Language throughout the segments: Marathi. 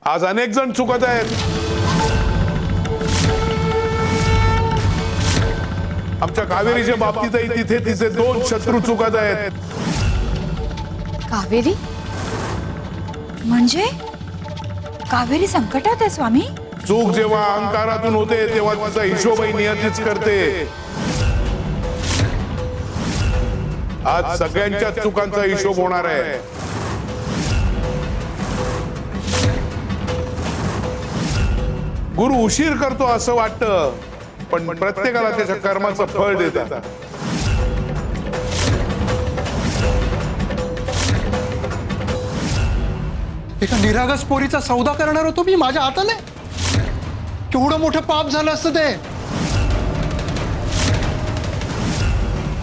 आज अनेक जण चुकत आहेत. आमच्या कावेरीच्या बाबतीतही तिथे तिचे दोन शत्रू चुकत आहेत. कावेरी म्हणजे कावेरी संकटात आहे स्वामी. चूक जेव्हा अहंकारातून होते तेव्हा तिचा हिशोबही नियतीच करते. आज सगळ्यांच्या चुकांचा हिशोब होणार आहे. गुरु उशीर करतो असं वाटतं, पण प्रत्येकाला त्याच्या कर्माचं फळ देतात. एका निरागस पोरीचा सौदा करणार होतो मी माझ्या हाताने. केवढं मोठं पाप झालं असतं ते.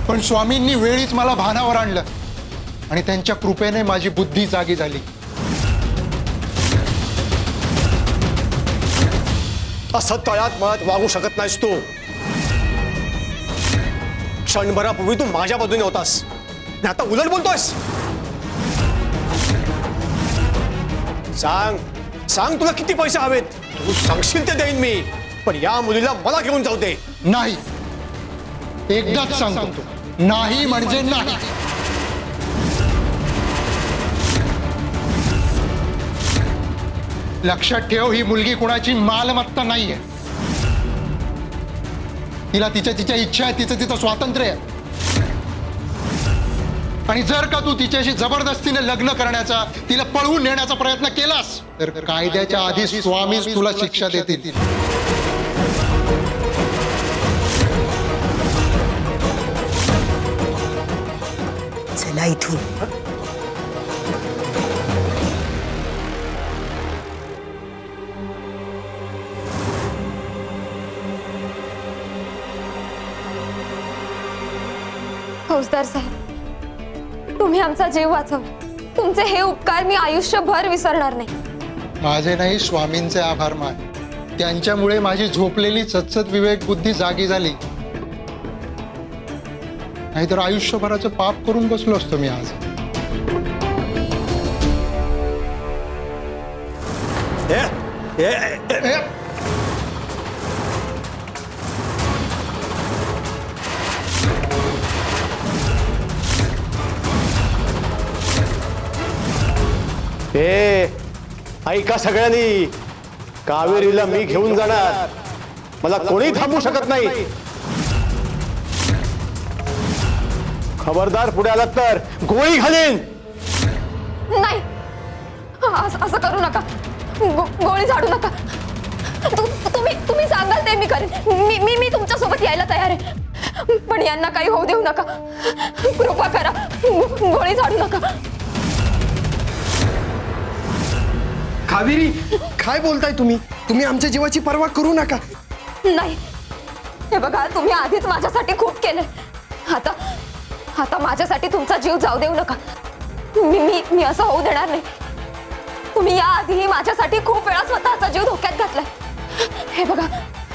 पण स्वामींनी वेळीच मला भानावर आणलं आणि त्यांच्या कृपेने माझी बुद्धी जागी झाली. असं तळ्यात मळत वागू शकत नाहीस तू. क्षणभरापूर्वी तू माझ्या बाजूने होतास, आणि आता उलट बोलतोयस. सांग सांग, तुला किती पैसे हवेत? तू सांगशील ते देईन मी, पण या मुलीला मला घेऊन जाऊ दे. नाही, एकदाच सांगतो, नाही म्हणजे नाही. लक्षात ठेव, ही मुलगी कुणाची मालमत्ता नाहीये. तिला तिच्या इच्छा आहे, तिचं स्वातंत्र्य आहे. आणि जर का तू तिच्याशी जबरदस्तीने लग्न करण्याचा, तिला पळवून नेण्याचा प्रयत्न केलास तर कायद्याच्या आधी स्वामीच तुला शिक्षा देतील. चला इथून. फौजदार साहेब, तुम्ही आमचा जीव वाचवला. तुमचे हे उपकार मी आयुष्यभर विसरणार नाही. माझे नाही, स्वामींचे आभार मान. त्यांच्यामुळे माझी झोपलेली सतसत विवेक बुद्धी जागी झाली. नाहीतर आयुष्यभराचं पाप करून बसलो असतो मी आज. ऐका सगळ्यांनी, कावेरीला मी घेऊन जाणार. मला कोणी थांबू शकत नाही. खबरदार पुढे आलात तर गोळी घालीन. नाही, असं करू नका. गोळी झाडू नका. तुम्ही सांगाल ते मी करेन. मी तुमच्या सोबत यायला तयार आहे, पण यांना काही होऊ देऊ नका. कृपा करा, गोळी झाडू नका. कावेरी, काय बोलताय तुम्ही? तुम्ही आमच्या जीवाची पर्वा करू नका. नाही, हे बघा, तुम्ही आधीच माझ्यासाठी खूप केले. आता माझ्यासाठी तुमचा जीव जाऊ देऊ नका. मी असं होऊ देणार नाही. तुम्ही या आधीही माझ्यासाठी खूप वेळा स्वतःचा जीव धोक्यात घातलाय. हे बघा,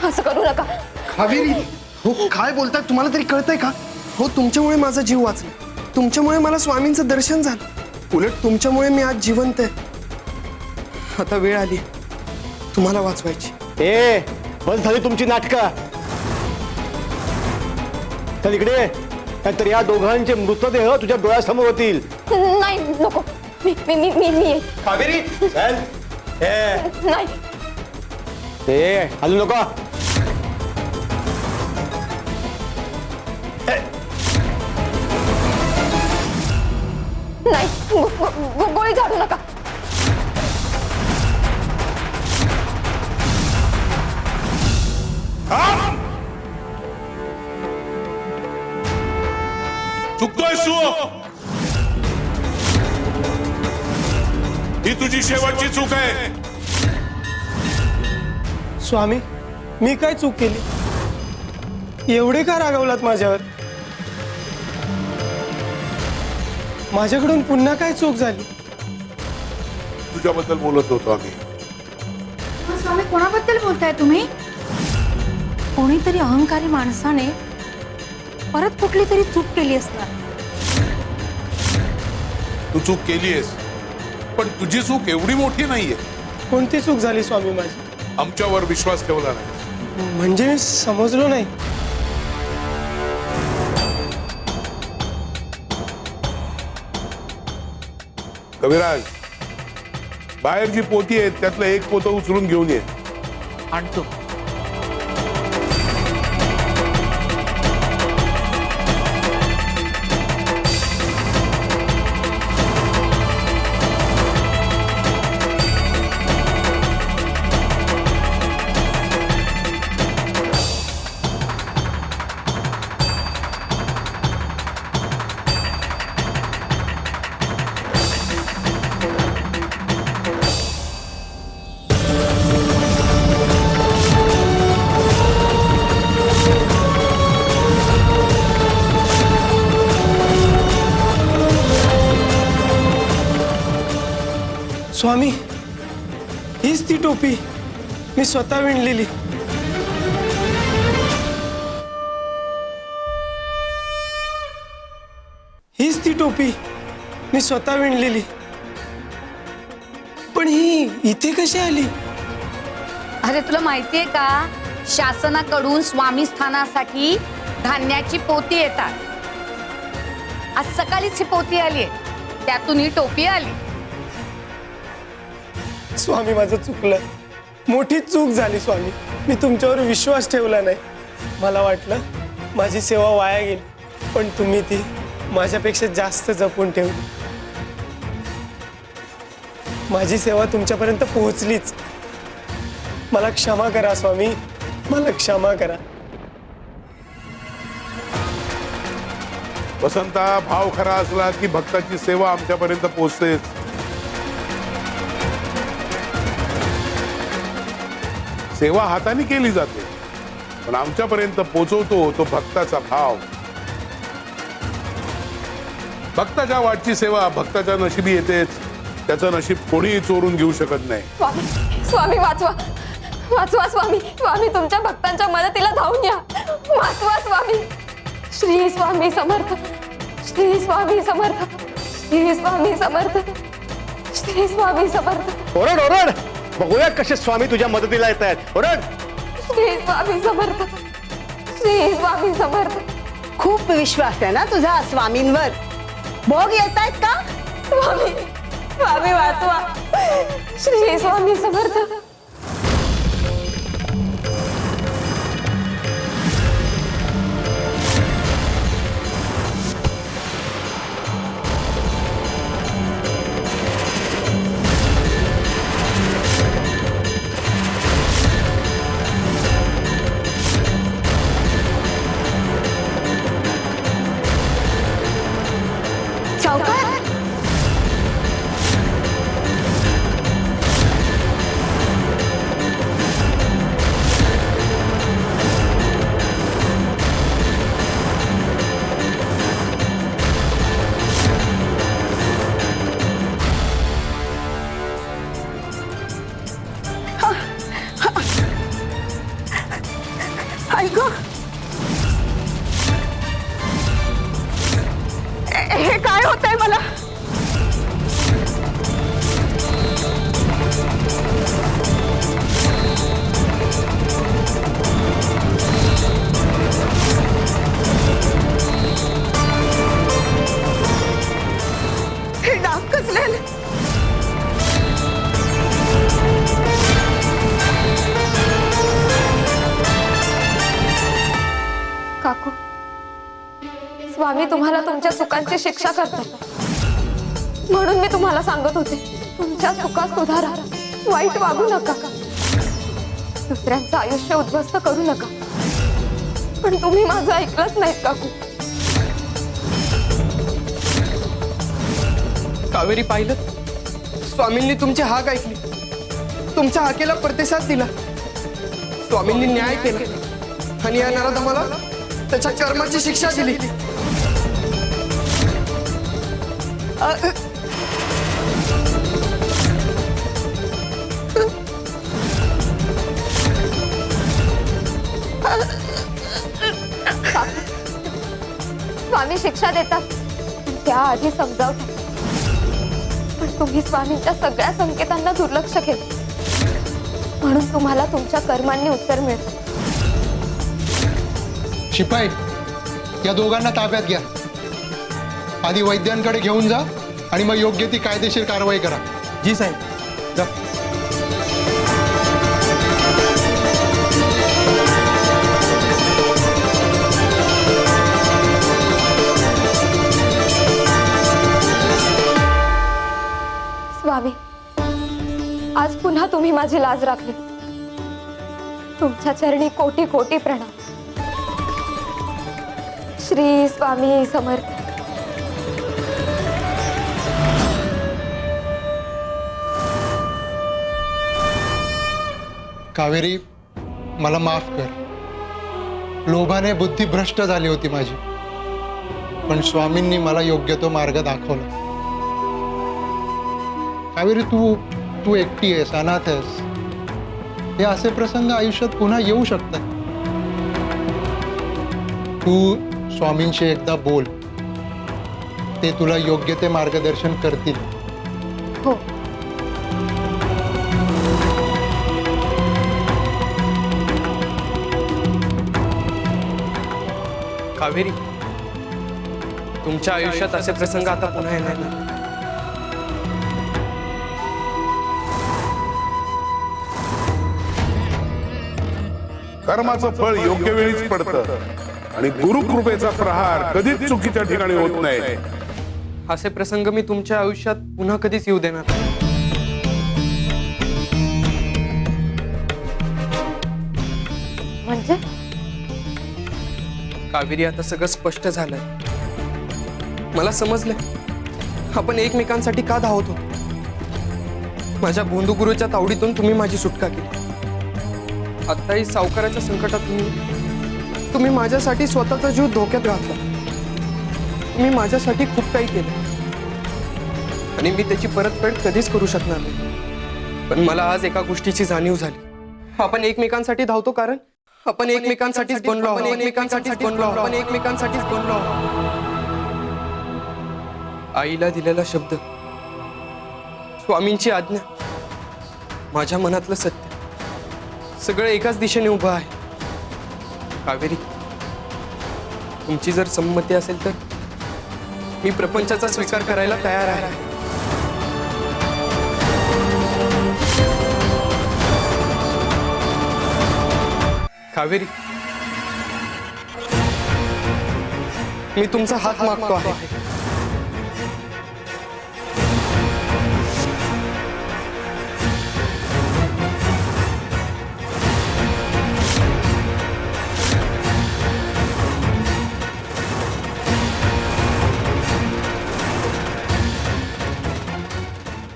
असं करू नका. कावेरी, हो काय बोलताय? तुम्हाला तरी कळतंय का? हो, तुमच्यामुळे माझा जीव वाचला. तुमच्यामुळे मला स्वामींचं दर्शन झालं. उलट तुमच्यामुळे मी आज जिवंत आहे. आता वेळ आली तुम्हाला वाचवायची. बस झाली तुमची नाटकं. तर इकडे, नाहीतर या दोघांचे मृतदेह तुझ्या डोळ्यासमोर होतील. नाही, नको. मी येईन. कावेरी, चल. नाही, हलू नको. नाही, गोळी झाडू नका. चुकतोय तू. ही तुझी शेवटची चूक आहे. स्वामी, मी काय चूक केली? एवढे का रागावलात माझ्यावर? माझ्याकडून पुन्हा काय चूक झाली? तुझ्याबद्दल बोलत होतो आम्ही. स्वामी, कोणाबद्दल बोलताय तुम्ही? कोणीतरी अहंकारी माणसाने परत कुठली तरी चूक केली असणार. तू चूक केलीयस, पण तुझी चूक एवढी मोठी नाहीये. कोणती चूक झाली स्वामी माझी? आमच्यावर विश्वास ठेवला नाही. म्हणजे मी समजलो नाही. कविराज, बाहेर जी पोती आहेत त्यातलं एक पोतं उचलून घेऊन ये. आणतो. स्वामी, हीच ती टोपी मी स्वतः विणलेली. हीच ती टोपी मी स्वतः विणलेली. पण ही इथे कशी आली? अरे तुला माहितीये का, शासनाकडून स्वामी स्थानासाठी धान्याची पोती येतात. आज सकाळीच ही पोती आली, त्यातून ही टोपी आली. स्वामी, माझं चुकलं. मोठी चूक झाली स्वामी. मी तुमच्यावर विश्वास ठेवला नाही. मला वाटलं माझी सेवा वाया गेली, पण तुम्ही ती माझ्यापेक्षा जास्त जपून ठेवली. माझी सेवा तुमच्यापर्यंत पोहोचलीच. मला क्षमा करा स्वामी, मला क्षमा करा. वसंता, भाव खरा असला की भक्ताची सेवा आमच्यापर्यंत पोहोचतेच. सेवा हाताने केली जाते, पण आमच्यापर्यंत पोहोचवतो तो भक्ताचा भाव. भक्ताच्या वाटची सेवा भक्ताच्या नशिबी येतेच. त्याचं नशीब कोणीही चोरून घेऊ शकत नाही. स्वामी, स्वामी वाचवा, वाचवा स्वामी. स्वामी तुमच्या भक्तांच्या मदतीला धावून या. वाचवा स्वामी. श्री स्वामी समर्थ, श्री स्वामी समर्थ, श्री स्वामी समर्थ, श्री स्वामी समर्थ. ओरड ओरड, बघूया कसे स्वामी तुझ्या मदतीला येत आहेत. ओरड. श्री स्वामी समर्थ, श्री स्वामी समर्थ. खूप विश्वास आहे ना तुझा स्वामींवर. भोग येत आहेत का? स्वामी, स्वामी वाचवा. श्री स्वामी समर्थ. सावकार, ऐक, हे काय होतंय मला? हे डाग कसले आले? काकू, स्वामी तुम्हाला तुमच्या चुकांची शिक्षा करतात. म्हणून मी तुम्हाला सांगत होते, तुमच्या चुका सुधारा, वाईट वागू नका, दुसऱ्यांचं आयुष्य उद्ध्वस्त करू नका. पण तुम्ही माझं ऐकलंच नाहीत काकू. कावेरी, पाहिलं, स्वामींनी तुमची हाक ऐकली, तुमच्या हाकेला प्रतिसाद दिला. स्वामींनी न्याय केला आणि या नराधमाला त्याच्या कर्माची शिक्षा दिली. स्वामी शिक्षा देतात, त्याआधी समजावतात. पण तुम्ही स्वामींच्या सगळ्या संकेतांना दुर्लक्ष केलं. म्हणून तुम्हाला तुमच्या कर्मांनी उत्तर मिळतं. शिपाई, या दोघांना ताब्यात घ्या. आधी वैद्यांकडे घेऊन जा आणि मग योग्य ती कायदेशीर कारवाई करा. जी साहेब. जा. स्वामी, आज पुन्हा तुम्ही माझी लाज राखली. तुमच्या चरणी कोटी कोटी प्रणाम. श्री स्वामी समर्थ. कावेरी, मला माफ कर. लोभाने बुद्धी भ्रष्ट झाली होती माझी, पण स्वामींनी मला योग्य तो मार्ग दाखवला. कावेरी, तू एकटी आहेस, अनाथ आहेस. हे असे प्रसंग आयुष्यात पुन्हा येऊ शकतात. तू स्वामींशी एकदा बोल, ते तुला योग्य ते मार्गदर्शन करतील. हो. कावेरी, तुमच्या आयुष्यात असे प्रसंग आता पुन्हा येणार नाही. कर्माचं फळ योग्य वेळीच पडतं आणि गुरुकृपेचा प्रहार कधीच चुकीच्या ठिकाणी होत नाही. असे प्रसंग मी तुमच्या आयुष्यात पुन्हा कधीच येऊ देणार नाही. म्हणजे कावेरी, आता सगळं स्पष्ट झालंय. मला समजलंय आपण एकमेकांसाठी का धावत होतो. माझ्या गोंदूगुरूच्या तावडीतून तुम्ही माझी सुटका केली. आत्ताही सावकाराच्या संकटात तुम्ही माझ्यासाठी स्वतःचा जीव धोक्यात घातला. तुम्ही माझ्यासाठी खूप काही केलं आणि मी त्याची परतफेड कधीच करू शकणार नाही. पण मला आज एका गोष्टीची जाणीव झाली. आपण एकमेकांसाठी धावतो कारण आपण एकमेकांसाठीच बनलो आहोत. आपण एकमेकांसाठीच बनलो आहोत. आईला दिलेला शब्द, स्वामींची आज्ञा, माझ्या मनातलं सत्य, सगळं एकाच दिशेने उभं आहे. कावेरी, तुमची जर संमती असेल तर मी प्रपंचाचा स्वीकार करायला तयार आहे. कावेरी, मी तुमचा हात मागतो आहे.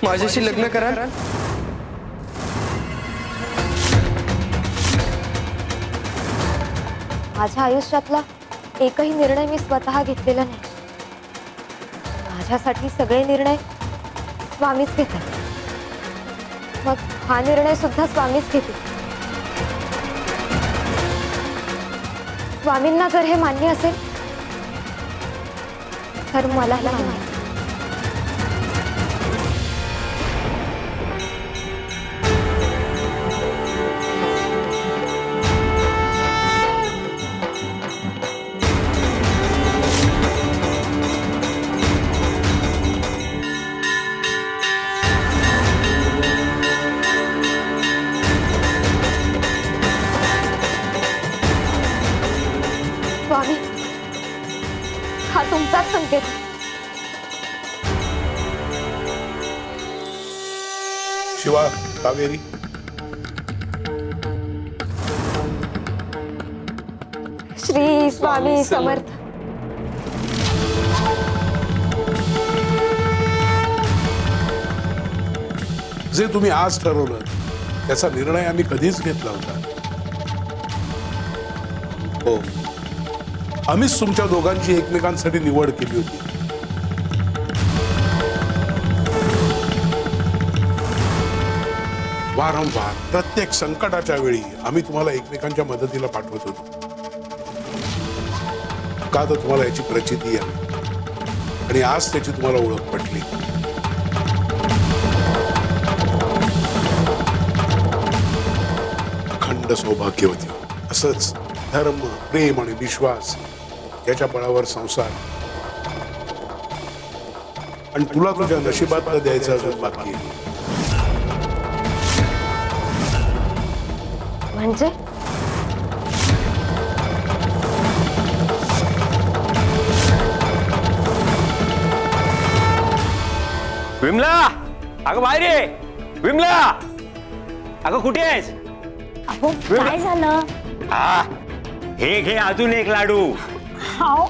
माझ्याशी लग्न करा. माझ्या आयुष्यातला एकही निर्णय मी स्वतः घेतलेला नाही. माझ्यासाठी सगळे निर्णय स्वामीच घेतात. मग हा निर्णय सुद्धा स्वामीच घेतील. स्वामींना जर हे मान्य असेल तर मला मान्य. स्वामी, हा तुमचाच संकेत. शिवा, कावेरी, श्री स्वामी समर्थ. जे तुम्ही आज ठरवलं त्याचा निर्णय आम्ही कधीच घेतला होता. हो, आम्हीच तुमच्या दोघांची एकमेकांसाठी निवड केली होती. वारंवार प्रत्येक संकटाच्या वेळी आम्ही तुम्हाला एकमेकांच्या मदतीला पाठवत होतो. का तर तुम्हाला याची प्रचिती आहे आणि आज त्याची तुम्हाला ओळख पटली. अत्यंत सौभाग्यवती. असंच धर्म, प्रेम आणि विश्वास याच्या बळावर संसार. आणि तुला तुझ्या नशिबात द्यायचं अजून बाकी आहे. म्हणजे विमला, अगं बाहेर ये. विमला, अगं कुठे आहेस? अहो काय झालं? हा, हे घे अजून एक लाडू. हाव.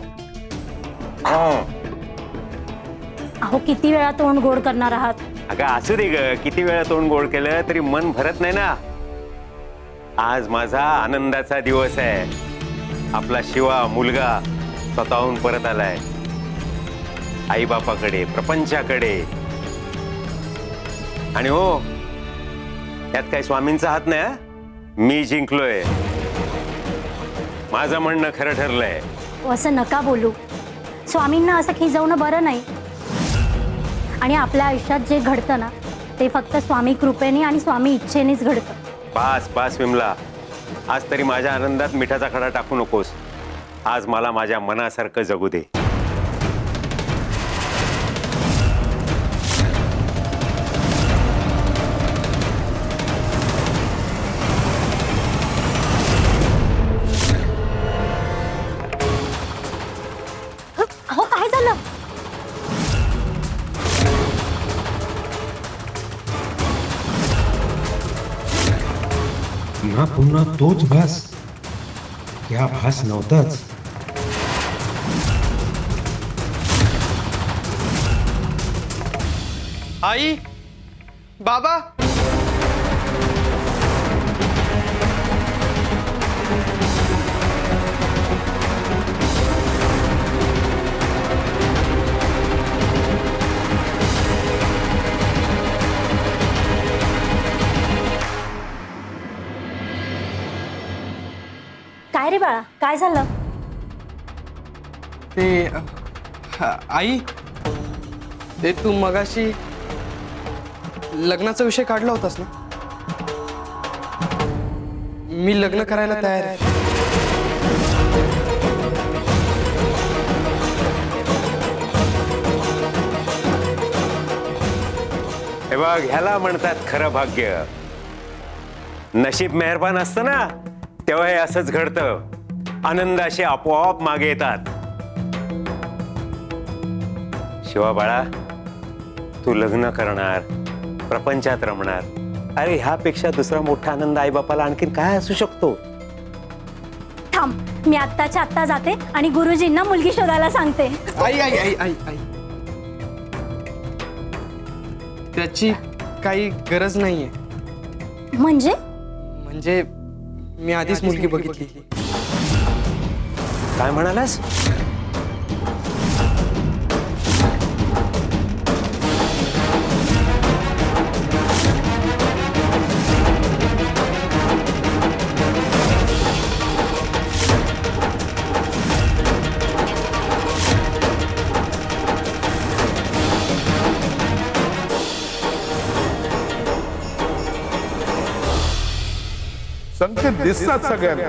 हं. अहो किती वेळा तोंड गोड करणार आहात? अगं असू दे ग, किती वेळा तोंड गोड केलं तरी मन भरत नाही ना. आज माझा आनंदाचा दिवस आहे. आपला शिवा मुलगा स्वतःहून परत आलाय आई बापाकडे, प्रपंचाकडे. आणि हो, त्यात काही स्वामींचा हात नाही हं? मी जिंकलोय. माझं म्हणणं खरं ठरलंय. असं नका बोलू. स्वामींना असं खिजवणं बरं नाही. आणि आपल्या आयुष्यात जे घडतं ना ते फक्त स्वामी कृपेने आणि स्वामी इच्छेनेच घडतं. बास बास विमला, आज तरी माझ्या आनंदात मिठाचा खडा टाकू नकोस. आज मला माझ्या मनासारखं जगू दे. अहो काय झालं? पुन्हा पुन्हा तोच भास. त्या भास नव्हताच. आई, बाबा, काय रे बाळा, काय झालं? ते आई, ते तू मगाशी लग्नाचा विषय काढला होतास ना. मी लग्न करायला तयार आहे. हे बघ, ह्याला म्हणतात खरं भाग्य. नशीब मेहरबान असतं ना तेव्हा हे असंच घडतं. आनंद असे आपोआप मागे येतात. शिवा बाळा, तू लग्न करणार, प्रपंचात रमणार. अरे ह्यापेक्षा दुसरा मोठा आनंद आईबापाला आणखीन काय असू शकतो? थांब, मी आत्ताच्या आत्ता जाते आणि गुरुजींना मुलगी शोधायला सांगते. आई आई आई आई आई, त्याची काही गरज नाहीये. म्हणजे मी आधीच मुलगी बघितली. काय म्हणालास? संकेत दिसतात सगळ्यांना,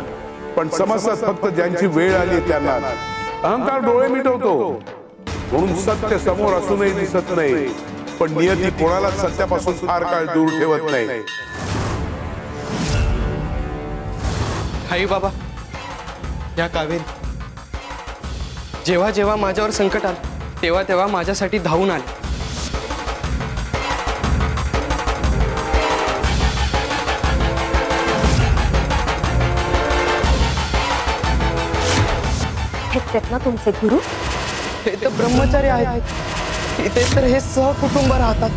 पण समजतात फक्त ज्यांची वेळ आली त्यांना. अहंकार डोळे मिटवतो, म्हणून सत्य समोर असूनही दिसत नाही. पण नियती कोणालाच सत्यापासून फार काळ दूर ठेवत नाही. आई बाबा, या कावेरी जेव्हा जेव्हा माझ्यावर संकट आलं तेव्हा तेव्हा माझ्यासाठी धावून आले. हेच ना तुमचे गुरु? हे तर ब्रह्मचारी आहेत. इथे तर हे सहकुटुंब राहतात.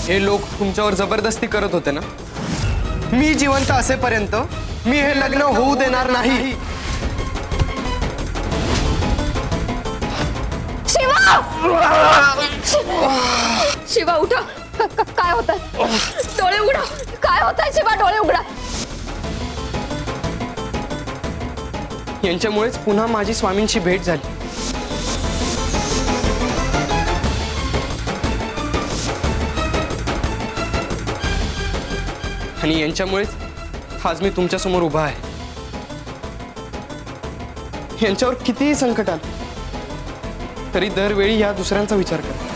हे लोक तुमच्यावर जबरदस्ती करत होते ना. मी जिवंत असेपर्यंत मी हे लग्न होऊ देणार नाही. शिवा! शिवा उठा. काय होत? डोळे उघडा. काय होत आहे शिवा? डोळे उघडा. यांच्यामुळेच पुन्हा माझी स्वामींची भेट झाली. आणि यांच्यामुळेच आज मी तुमच्यासमोर उभा आहे. यांच्यावर कितीही संकट आलं तरी दरवेळी या दुसऱ्यांचा विचार करा.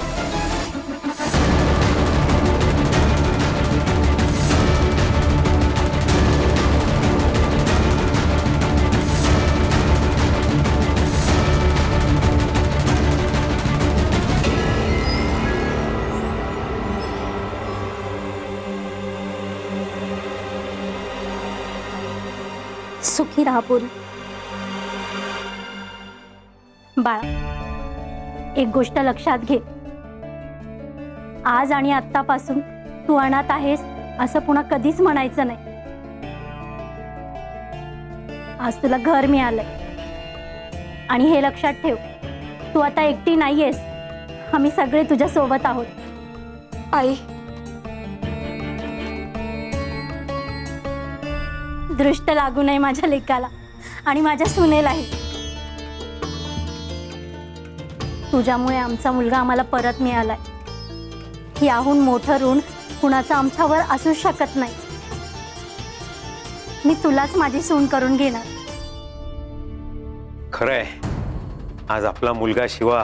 सुखी राहा पोरी. बाळा, एक गोष्ट लक्षात घे. आज आणि आत्तापासून तू अनाथ आहेस असं पुन्हा कधीच म्हणायचं नाही. आज तुला घर मिळालंय आणि हे लक्षात ठेव, तू आता एकटी नाहीयेस. आम्ही सगळे तुझ्या सोबत आहोत. आई, दृष्ट लागू नये माझ्या लेकाला आणि माझ्या सुनेलाही. तुझ्यामुळे आमचा मुलगा आम्हाला परत मिळालाय. याहून मोठं ऋण कुणाचं आमच्यावर असू शकत नाही. मी तुलाच माझी सून करून घेणार. खरंय, आज आपला मुलगा शिवा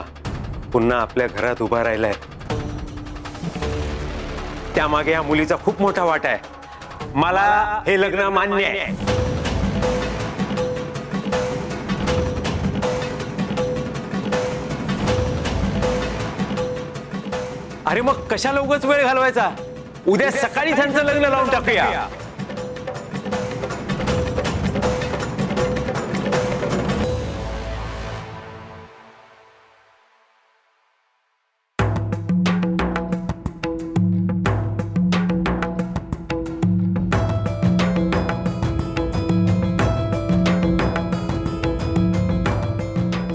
पुन्हा आपल्या घरात उभा राहिलाय. त्यामागे या मुलीचा खूप मोठा वाटा आहे. मला हे लग्न मान्य आहे. अरे मग कशाला उगाच वेळ घालवायचा? उद्या सकाळी त्यांचं लग्न लावून टाकूया.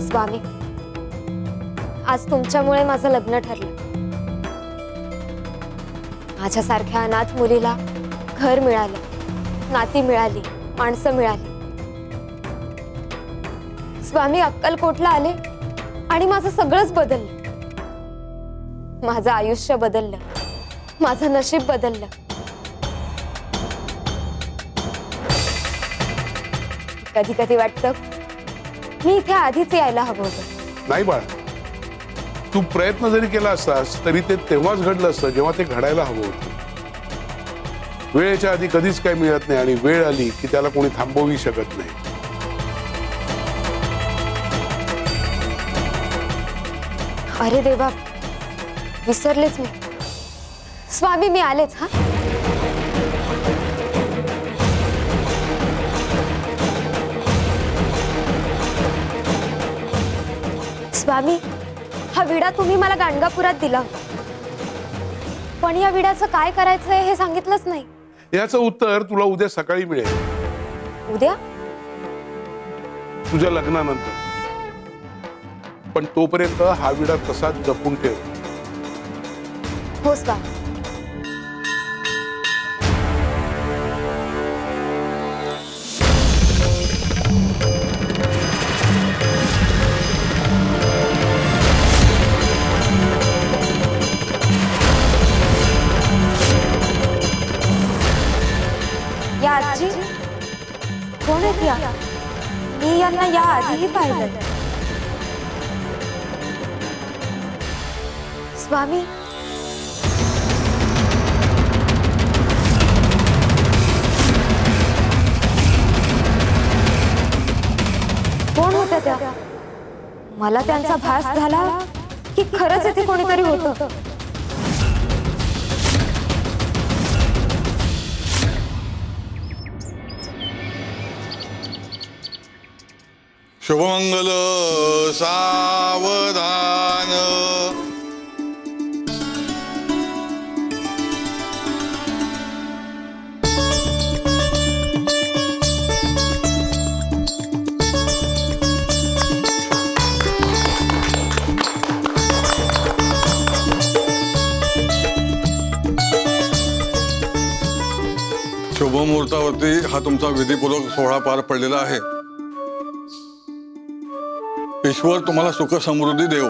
स्वामी, आज तुमच्यामुळे माझं लग्न ठरलं. माझ्यासारख्या अनाथ मुलीला घर मिळालं, नाती मिळाली, माणसं मिळाली. स्वामी, अक्कलकोटला आले आणि माझं सगळंच बदललं. माझं आयुष्य बदललं, माझं नशीब बदललं. कधी कधी वाटतं मी इथे आधीच यायला हवं होतं. नाही बाळ, तू प्रयत्न जरी केला असतास तरी ते तेव्हाच घडलं असतं जेव्हा ते घडायला हवं होतं. वेळेच्या आधी कधीच काही मिळत नाही आणि वेळ आली की त्याला कोणी थांबवू शकत नाही. अरे देवा, विसरलेच मी. स्वामी, मी आलेच. हा, स्वामी, हा विडा तुम्ही मला गाणगापुरात दिला होता, पण या विड्याचं काय करायचंय हे सांगितलंच नाही. याचं उत्तर तुला उद्या सकाळी मिळेल, उद्या तुझ्या लग्नानंतर. पण तोपर्यंत हा विडा तसाच जपून ठेव. हो स्वामी. या आजी कोण आहेत या? मी यांना या आधीही पाहिलं. स्वामी, कोण होत्या त्या? मला त्यांचा भास झाला की खरंच इथे कोणीतरी होतं. शुभमंगल सावधान. शुभमुहूर्तावरती हा तुमचा विधिपूर्वक सोहळा पार पडलेला आहे. ईश्वर तुम्हाला सुख समृद्धी देव.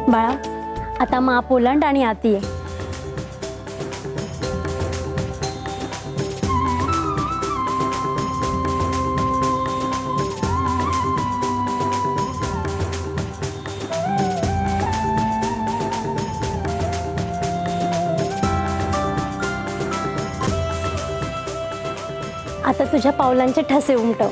बाळा, आता माप ओलांड आणि आती ये. आता तुझ्या पावलांचे ठसे उमटव.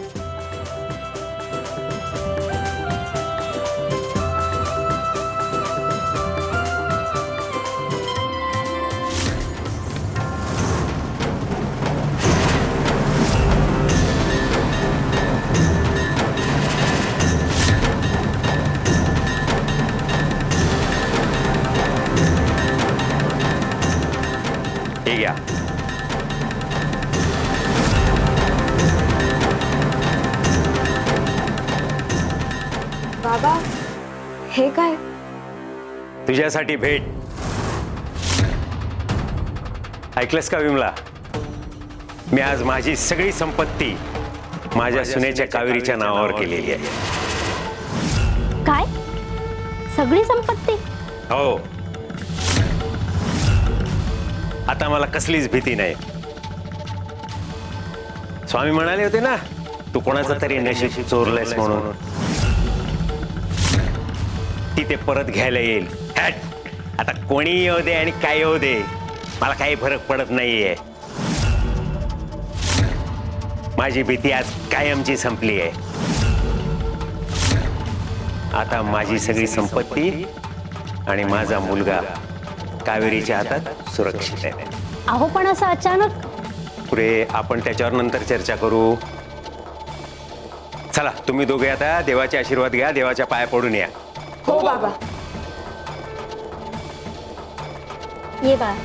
हे घ्या. बाबा, हे काय? तुझ्यासाठी भेट. ऐकलंस का विमला? मी आज माझी सगळी संपत्ती माझ्या सुनेच्या कावेरीच्या नावावर केलेली आहे. काय? सगळी संपत्ती? हो. आता मला कसलीच भीती नाही. स्वामी म्हणाले होते ना, तू कोणाचं तरी नशीब चोरलंयस म्हणून. ती ते परत घ्यायला येईल. हॅट. आता कोणी येऊ दे आणि काय येऊ दे, मला काही फरक पडत नाहीये. माझी भीती आज कायमची संपली आहे. आता माझी सगळी संपत्ती आणि माझा मुलगा कावेरीच्या हातात सुरक्षित आहे. अहो, पण असं अचानक? पुरे, आपण त्याच्यावर नंतर चर्चा करू. चला, तुम्ही दोघे आता देवाचे आशीर्वाद घ्या, देवाच्या पाया पडून या. हो बाबा. ये बाळा.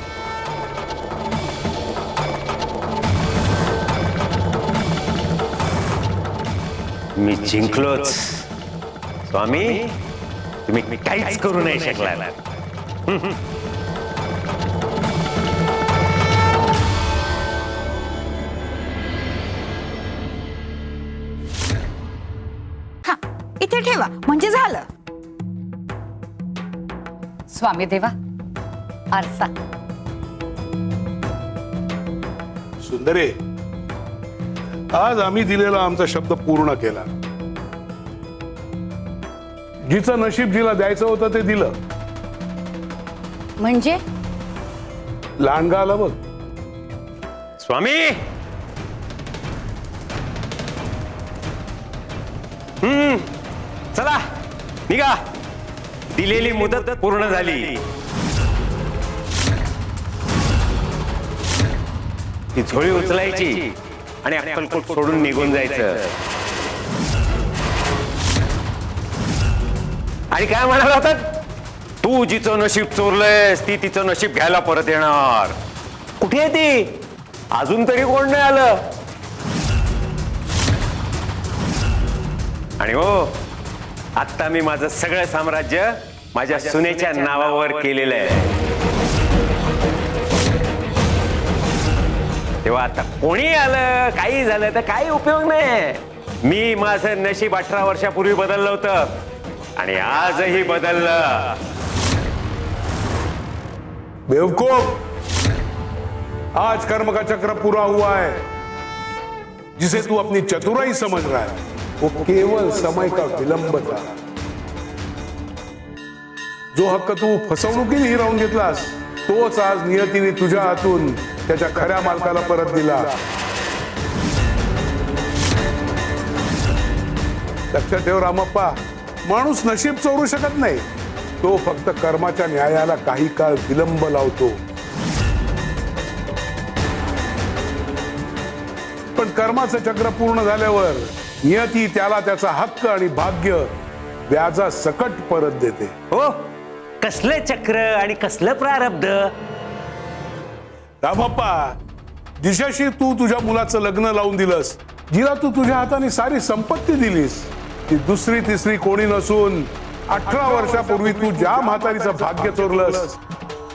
मी जिंकलोच. स्वामी, तुम्ही काहीच करू नाही शकला. इथे ठेवा म्हणजे झालं. स्वामी देवा, आरसा. सुंदरे, आज आम्ही दिलेला आमचा शब्द पूर्ण केला. जिचं नशीब जिला द्यायचं होतं ते दिलं. म्हणजे लांडगा आला बघ. स्वामी, चला निघा. दिलेली मुदत पूर्ण झाली. ती झोळी उचलायची आणि अक्कलकोट सोडून निघून जायचं. आणि काय म्हणाला होतात? तू जिचं नशीब चोरलंयस ती तिचं नशीब घ्यायला परत येणार. कुठे आहे ती? अजून तरी कोण नाही आलं. आणि हो, आता मी माझं सगळं साम्राज्य माझ्या सुनेच्या नावावर केलेलं आहे. तेव्हा आता कोणी आलं, काही झालं तर काही उपयोग नाही. मी माझं नशीब 18 वर्षापूर्वी बदललं होतं आणि आजही बदललं. बेवकूफ, आज कर्म का चक्र पूरा हुआ है. जिसे तू अपनी चतुराई समझ रहा है वो केवल समय का विलंब था. जो हक्क तू फसवणुकीने हिरावून घेतलास तोच आज नियतीने तुझ्या हातून त्याच्या खऱ्या मालकाला परत दिला. लक्षात ठेव रामप्पा, माणूस नशीब चोरू शकत नाही. तो फक्त कर्माच्या न्यायाला काही काळ विलंब लावतो. पण कर्माचं चक्र पूर्ण झाल्यावर नियती त्याला त्याचा हक्क आणि भाग्य व्याजा सकट परत देते. हो, कसलं चक्र आणि कसलं प्रारब्ध. रामप्पा, जिच्याशी तू तुझ्या मुलाचं लग्न लावून दिलंस, जिला तू तुझ्या हाताने सारी संपत्ती दिलीस, ती दुसरी तिसरी कोणी नसून 18 वर्षापूर्वी तू ज्या म्हातारीचं भाग्य चोरलंस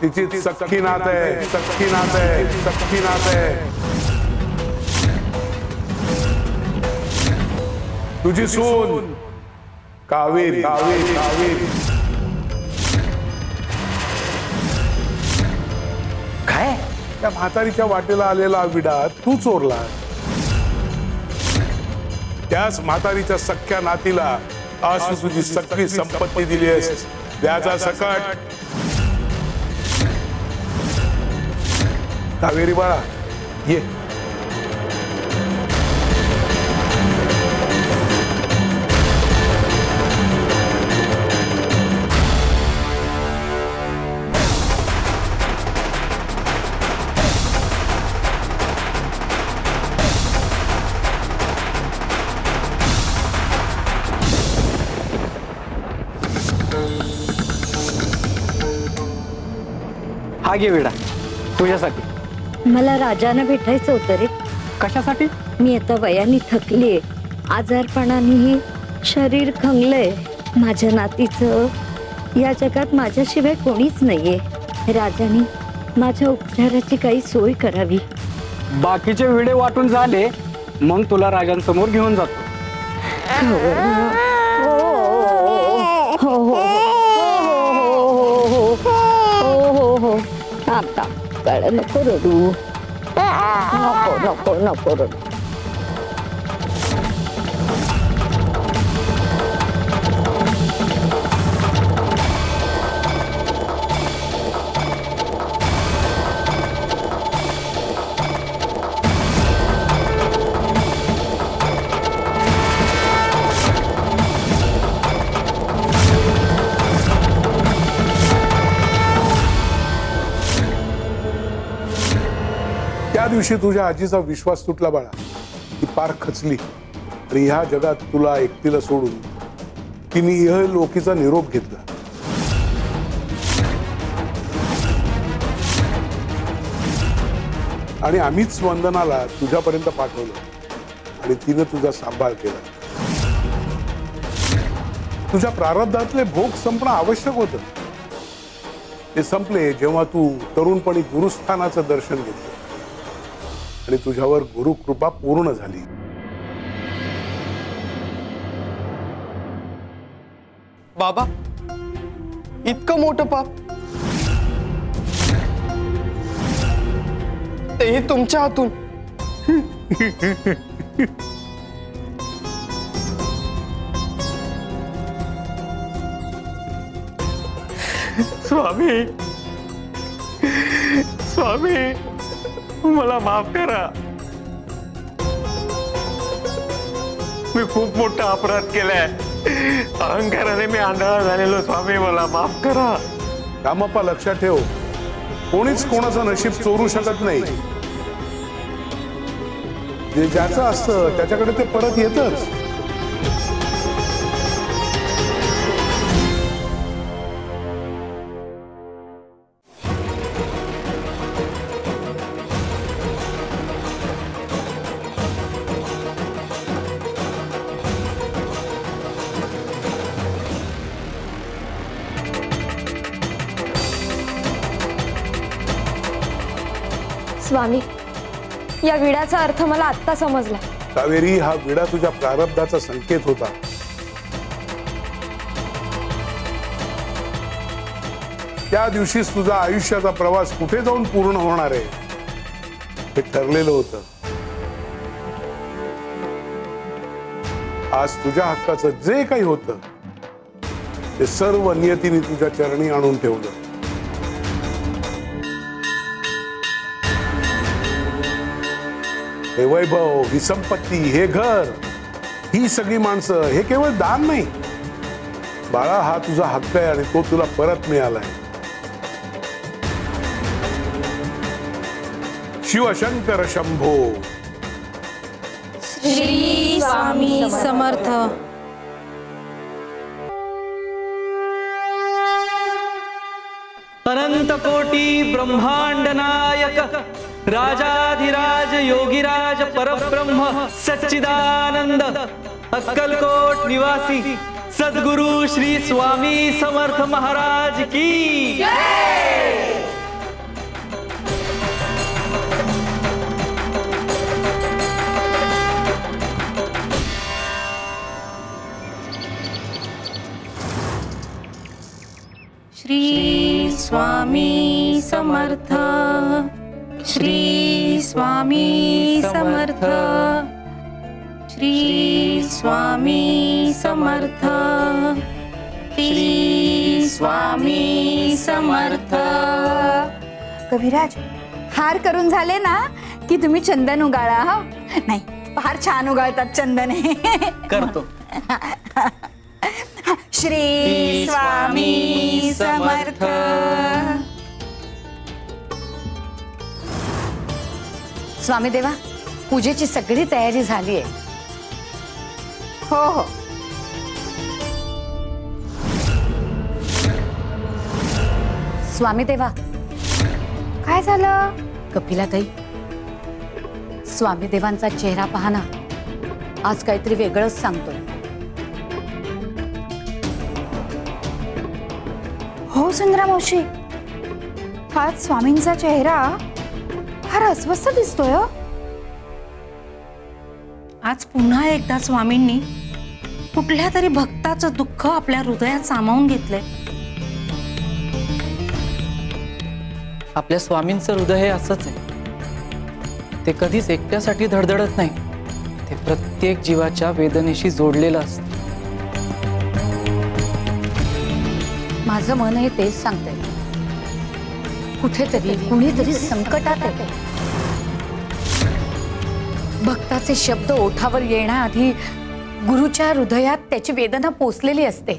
तिची सख्खी नात आहे. सख्खी नात आहे. सख्खी नात आहे. तुझी सून कावेरी. कावेरी. कावेरी. काय? त्या म्हातारीच्या वाटेला आलेला विडा तू चोरला. त्याच म्हातारीच्या सख्या नातीला आज तू तुझी सगळी संपत्ती दिली आहेस व्याजा सकट. कावेरी बाळा ये. हा घे विडा तुझ्यासाठी. मला राजानं भेटायचं होतं रे. कशासाठी? मी आता वयाने थकलीये, आजारपणानेही शरीर खंगलंय. माझ्या नातीचं या जगात माझ्याशिवाय कोणीच नाहीये. राजाने माझ्या उपचाराची काही सोय करावी. बाकीचे विडे वाटून झाले मग तुला राजांसमोर घेऊन जातो. आता कळ नको रडू. नको नको नको रडू. त्या दिवशी तुझ्या आजीचा विश्वास तुटला बाळा. ती पार खचली आणि ह्या जगात तुला एकटीला सोडून तिने इहलोकीचा निरोप घेतला. आणि आम्हीच वंदनाला तुझ्यापर्यंत पाठवलं आणि तिने तुझा सांभाळ केला. तुझ्या प्रारब्धातले भोग संपणं आवश्यक होतं. ते संपले जेव्हा तू तरुणपणी गुरुस्थानाचं दर्शन घेतलं आणि तुझ्यावर गुरुकृपा पूर्ण झाली. बाबा, इतकं मोठं पाप, तेही तुमच्या हातून. स्वामी स्वामी मला माफ करा. मी खूप मोठा अपराध केलाय. अहंकाराने मी आंधळा झालेलो. स्वामी मला माफ करा. रामप्पा लक्षात ठेव, कोणीच कोणाचं नशीब चोरू शकत नाही. जे ज्याचं असतं त्याच्याकडे ते परत येतच. स्वामी, या विड्याचा अर्थ मला आत्ता समजला. कावेरी, हा विडा तुझ्या प्रारब्धाचा संकेत होता. त्या दिवशीच तुझा आयुष्याचा प्रवास कुठे जाऊन पूर्ण होणार आहे हे ठरलेलं होतं. आज तुझ्या हक्काचं जे काही होतं ते सर्व नियतीने तुझ्या चरणी आणून ठेवलं. हे वैभव, ही संपत्ती, हे घर, ही सगळी माणसं, हे केवळ दान नाही बाळा. हा तुझा हक्क आहे आणि तो तुला परत मिळालाय. शिवशंकर शंभो. श्री स्वामी समर्थ. अनंत कोटी ब्रह्मांड नायक राजाधिराज योगीराज परब्रह्म सच्चिदानंद अक्कलकोट निवासी सद्गुरु श्री स्वामी समर्थ महाराज की जय. श्री स्वामी समर्थ. श्री स्वामी समर्थ. श्री स्वामी समर्थ. श्री स्वामी समर्थ. कविराज, हार करून झाले ना की तुम्ही चंदन उगाळा. हा नाही, फार छान उगाळतात चंदन हे. करतो. श्री स्वामी समर्थ. स्वामी देवा, पूजेची सगळी तयारी झाली आहे. हो हो. स्वामी देवा, काय झालं? कपिलाताई, स्वामी देवांचा चेहरा पाहना, आज काहीतरी वेगळंच सांगतोय. हो सुंदरा मावशी, आज स्वामींचा चेहरा फार अस्वस्थ दिसतोय. आज पुन्हा एकदा स्वामींनी कुठल्या तरी भक्ताचं दुःख आपल्या हृदयात सामावून घेतलंय. आपल्या स्वामींचं हृदय हे असंच आहे. ते कधीच एकट्यासाठी धडधडत नाही, ते प्रत्येक जीवाच्या वेदनेशी जोडलेलं असतं. माझं मन हे तेच सांगतंय, कुठेतरी कुणीतरी संकटात आहे. भक्ताचे शब्द ओठावर येण्याआधी गुरुच्या हृदयात त्याची वेदना पोचलेली असते.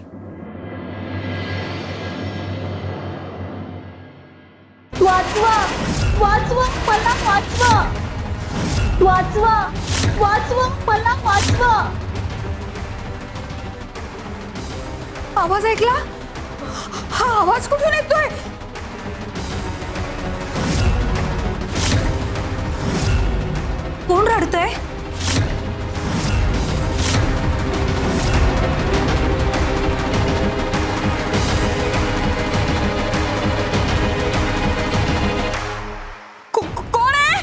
वाचवा वाचवा मला वाचवा. वाचवा वाचवा मला वाचवा. आवाज ऐकला? हा आवाज कुठून येतोय? कोण रडतंय? कोण आहे?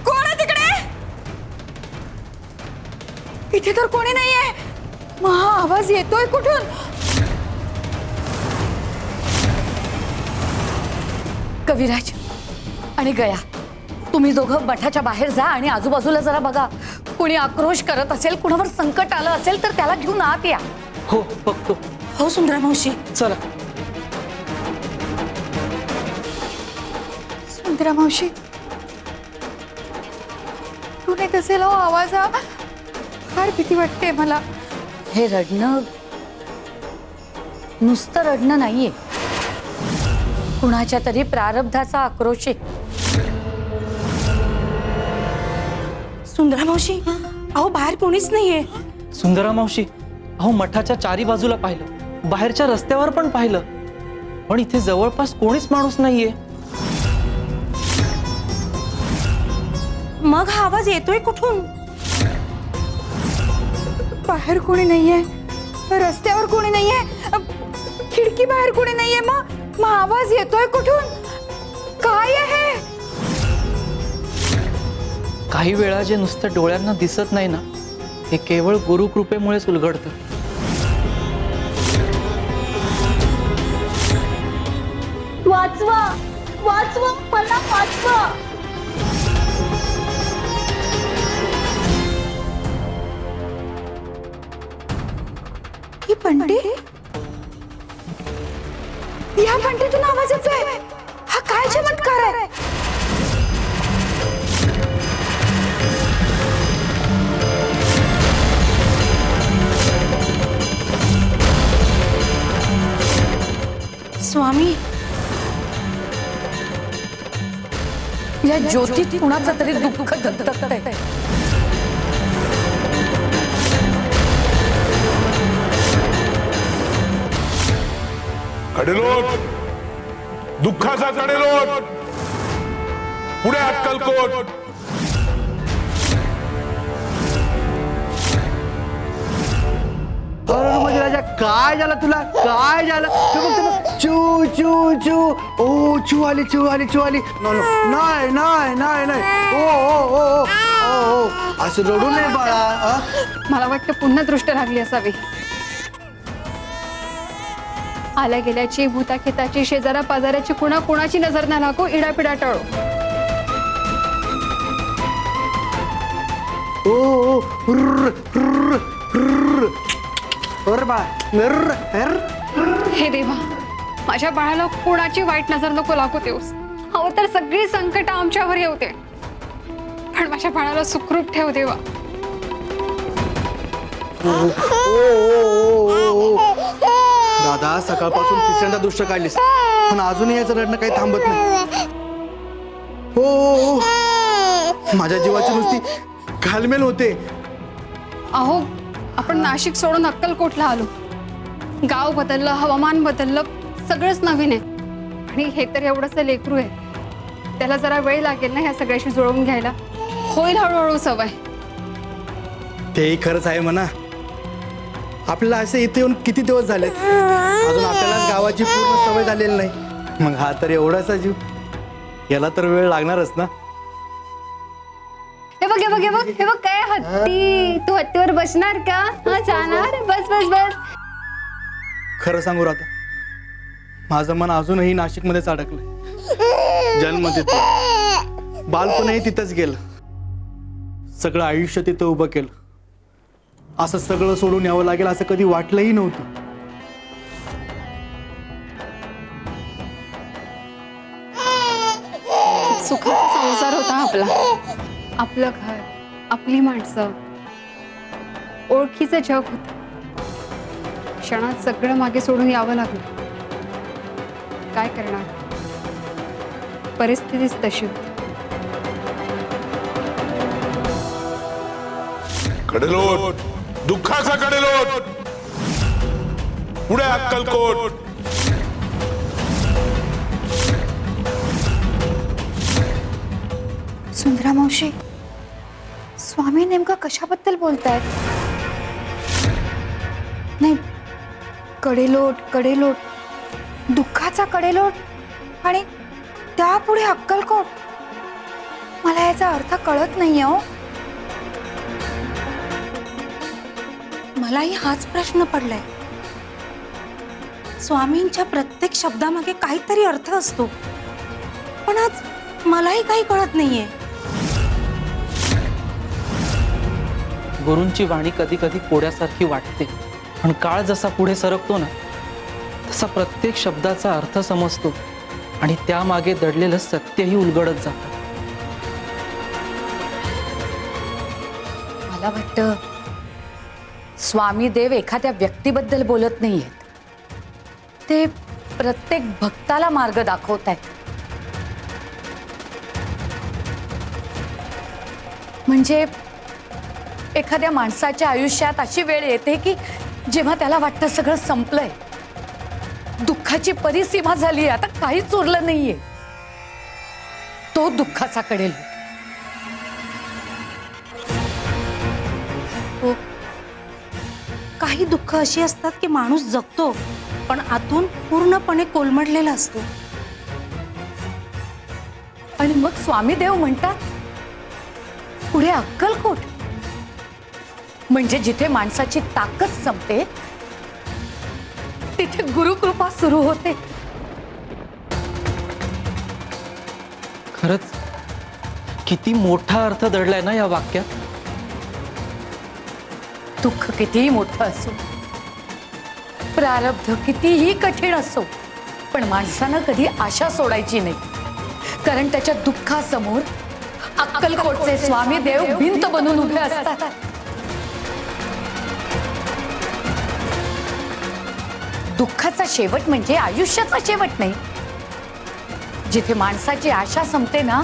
कोण आहे तिकडे? इथे तर कोणी नाहीये. मग हा आवाज येतोय कुठून? कविराज आणि गया, तुम्ही दोघं मठाच्या बाहेर जा आणि आजूबाजूला जरा बघा. कुणी आक्रोश करत असेल, कुणावर संकट आलं असेल तर त्याला घेऊन आत या. हो, बघतो. हो सुंदरा मावशी. चला. सुंदरा मावशी, तू नाही असेल हो आवाज. हा फार भीती वाटते मला. हे रडणं नुसतं रडणं नाहीये, कुणाच्या तरी प्रारब्धाचा आक्रोश आहे. सुंदरा मावशी, अहो बाहेर कोणीच नाहीये. सुंदरा मावशी, अहो मठाच्या चारी बाजूला पाहिलं, बाहेरच्या रस्त्यावर पण पाहिलं, पण इथे जवळपास कोणीच माणूस नाहीये. मग हा आवाज येतोय कुठून? बाहेर कोणी नाहीये, रस्त्यावर कोणी नाहीये, खिडकी बाहेर कोणी नाहीये. मग आवाज येतोय कुठून? काय आहे? काही वेळा जे नुसतं डोळ्यांना दिसत नाही ना, ते केवळ गुरुकृपेमुळेच उलगडतं. वाचवा वाचवा मला वाचवा. ही पंडी, या पंडीतून आवाज येतोय. हा काय चमत्कार आहे? स्वामी, या ज्योतीत कुणाचं तरी दुःख धगधगतंय. कडेलोट, दुःखाचा कडेलोट, पुढे अक्कलकोट. म्हणजे राजा, काय झालं तुला? काय झालं? चू चू चू. ओ चू आली, चू आली, चू आली. नाही नाही नाही नाही. ओ ओ ओ ओ ओ, असं रडू नये बाळा. मला वाटतं पुन्हा दृष्ट लागली असावी. आल्या गेल्याची भूताखेताची शेजारा पाजाराची कुणाची नजर न लागो, इडापिडा टळो. ओ बा हे देवा, माझ्या बाळाला कोणाची वाईट नजर नको लागू देऊस. अहो तर सगळी संकट आमच्यावर येऊ दे, पण माझ्या बाळाला सुखरूप ठेव देवा. दादा, सकाळपासून तिसऱ्यांदा दुष्ट काढलीस, पण अजूनही याचं रडणं काही थांबत नाही. हो, माझ्या जीवाची नुसती घालमेल होते. अहो, आपण नाशिक सोडून अक्कलकोटला आलो. गाव बदललं, हवामान बदललं, सगळंच नवीन आहे. आणि हे तर एवढंच लेकरू आहे, त्याला जरा वेळ लागेल ना ह्या सगळ्याशी जुळवून घ्यायला. होईल हळूहळू सवय. तेही खरंच आहे म्हणा. आपल्याला असे इथे येऊन किती दिवस झालेत, अजून आपल्याला गावाची पूर्ण सवय झालेली नाही. मग हा तर एवढासा जीव, याला तर वेळ लागणारच ना. हे बघ हे बघ हे बघ हे बघ, काय हत्ती. तू हत्तीवर बसणार का? हा, जाणार. बस बस बस. खरं सांगू राधा, माझं मन अजूनही नाशिकमध्येच अडकलंय. जन्म तिथं, बालपणही तिथंच गेलं, सगळं आयुष्य तिथं उभं केलं. असं सगळं सोडून यावं लागेल असं कधी वाटलंही नव्हतं. सुखाचा संसार होता आपला. आपलं घर, आपली माणसं, ओळखीचं जग होतं. क्षणात सगळं मागे सोडून यावं लागलं. काय करणार, परिस्थितीच तशी होती. कडेलोट, दुःखाचा कडेलोट, पुढे अक्कलकोट. सुंदरा मावशी, स्वामी नेमका कशाबद्दल बोलतायत? नाही, कडेलोट कडेलोट, दुःखाचा कडेलोट आणि त्यापुढे अक्कलकोट. मला याचा अर्थ कळत नाहीये हो. मलाही हाच प्रश्न पडलाय. स्वामींच्या प्रत्येक शब्दामागे काहीतरी अर्थ असतो, पण आज मलाही काही कळत नाहीये. गुरूंची वाणी कधी कधी कोड्यासारखी वाटते, पण काळ जसा पुढे सरकतो ना, तसा प्रत्येक शब्दाचा अर्थ समजतो आणि त्यामागे दडलेलं सत्यही उलगडत जातं. मला वाटतं स्वामी देव एखाद्या व्यक्तीबद्दल बोलत नाहीयेत, ते प्रत्येक भक्ताला मार्ग दाखवत आहेत. म्हणजे एखाद्या माणसाच्या आयुष्यात अशी वेळ येते की जेव्हा त्याला वाटतं सगळं संपलंय, दुःखाची परिसीमा झाली, आता काहीच उरलं नाहीये. तो दुःखाचा कडेल. हो, काही दुःख अशी असतात की माणूस जगतो पण आतून पूर्णपणे कोलमडलेला असतो. आणि मग स्वामी देव म्हणतात पुढे अक्कलकोट. म्हणजे जिथे माणसाची ताकद संपते तिथे गुरुकृपा सुरू होते. खरंच किती मोठा अर्थ दडलाय ना या वाक्यात. दुःख कितीही मोठं असो, प्रारब्ध कितीही कठीण असो, पण माणसानं कधी आशा सोडायची नाही. कारण त्याच्या दुःखासमोर अक्कलकोटचे स्वामी देव भिंत बनून उभे असतात. दुःखाचा शेवट म्हणजे आयुष्याचा शेवट नाही. जिथे माणसाची आशा संपते ना,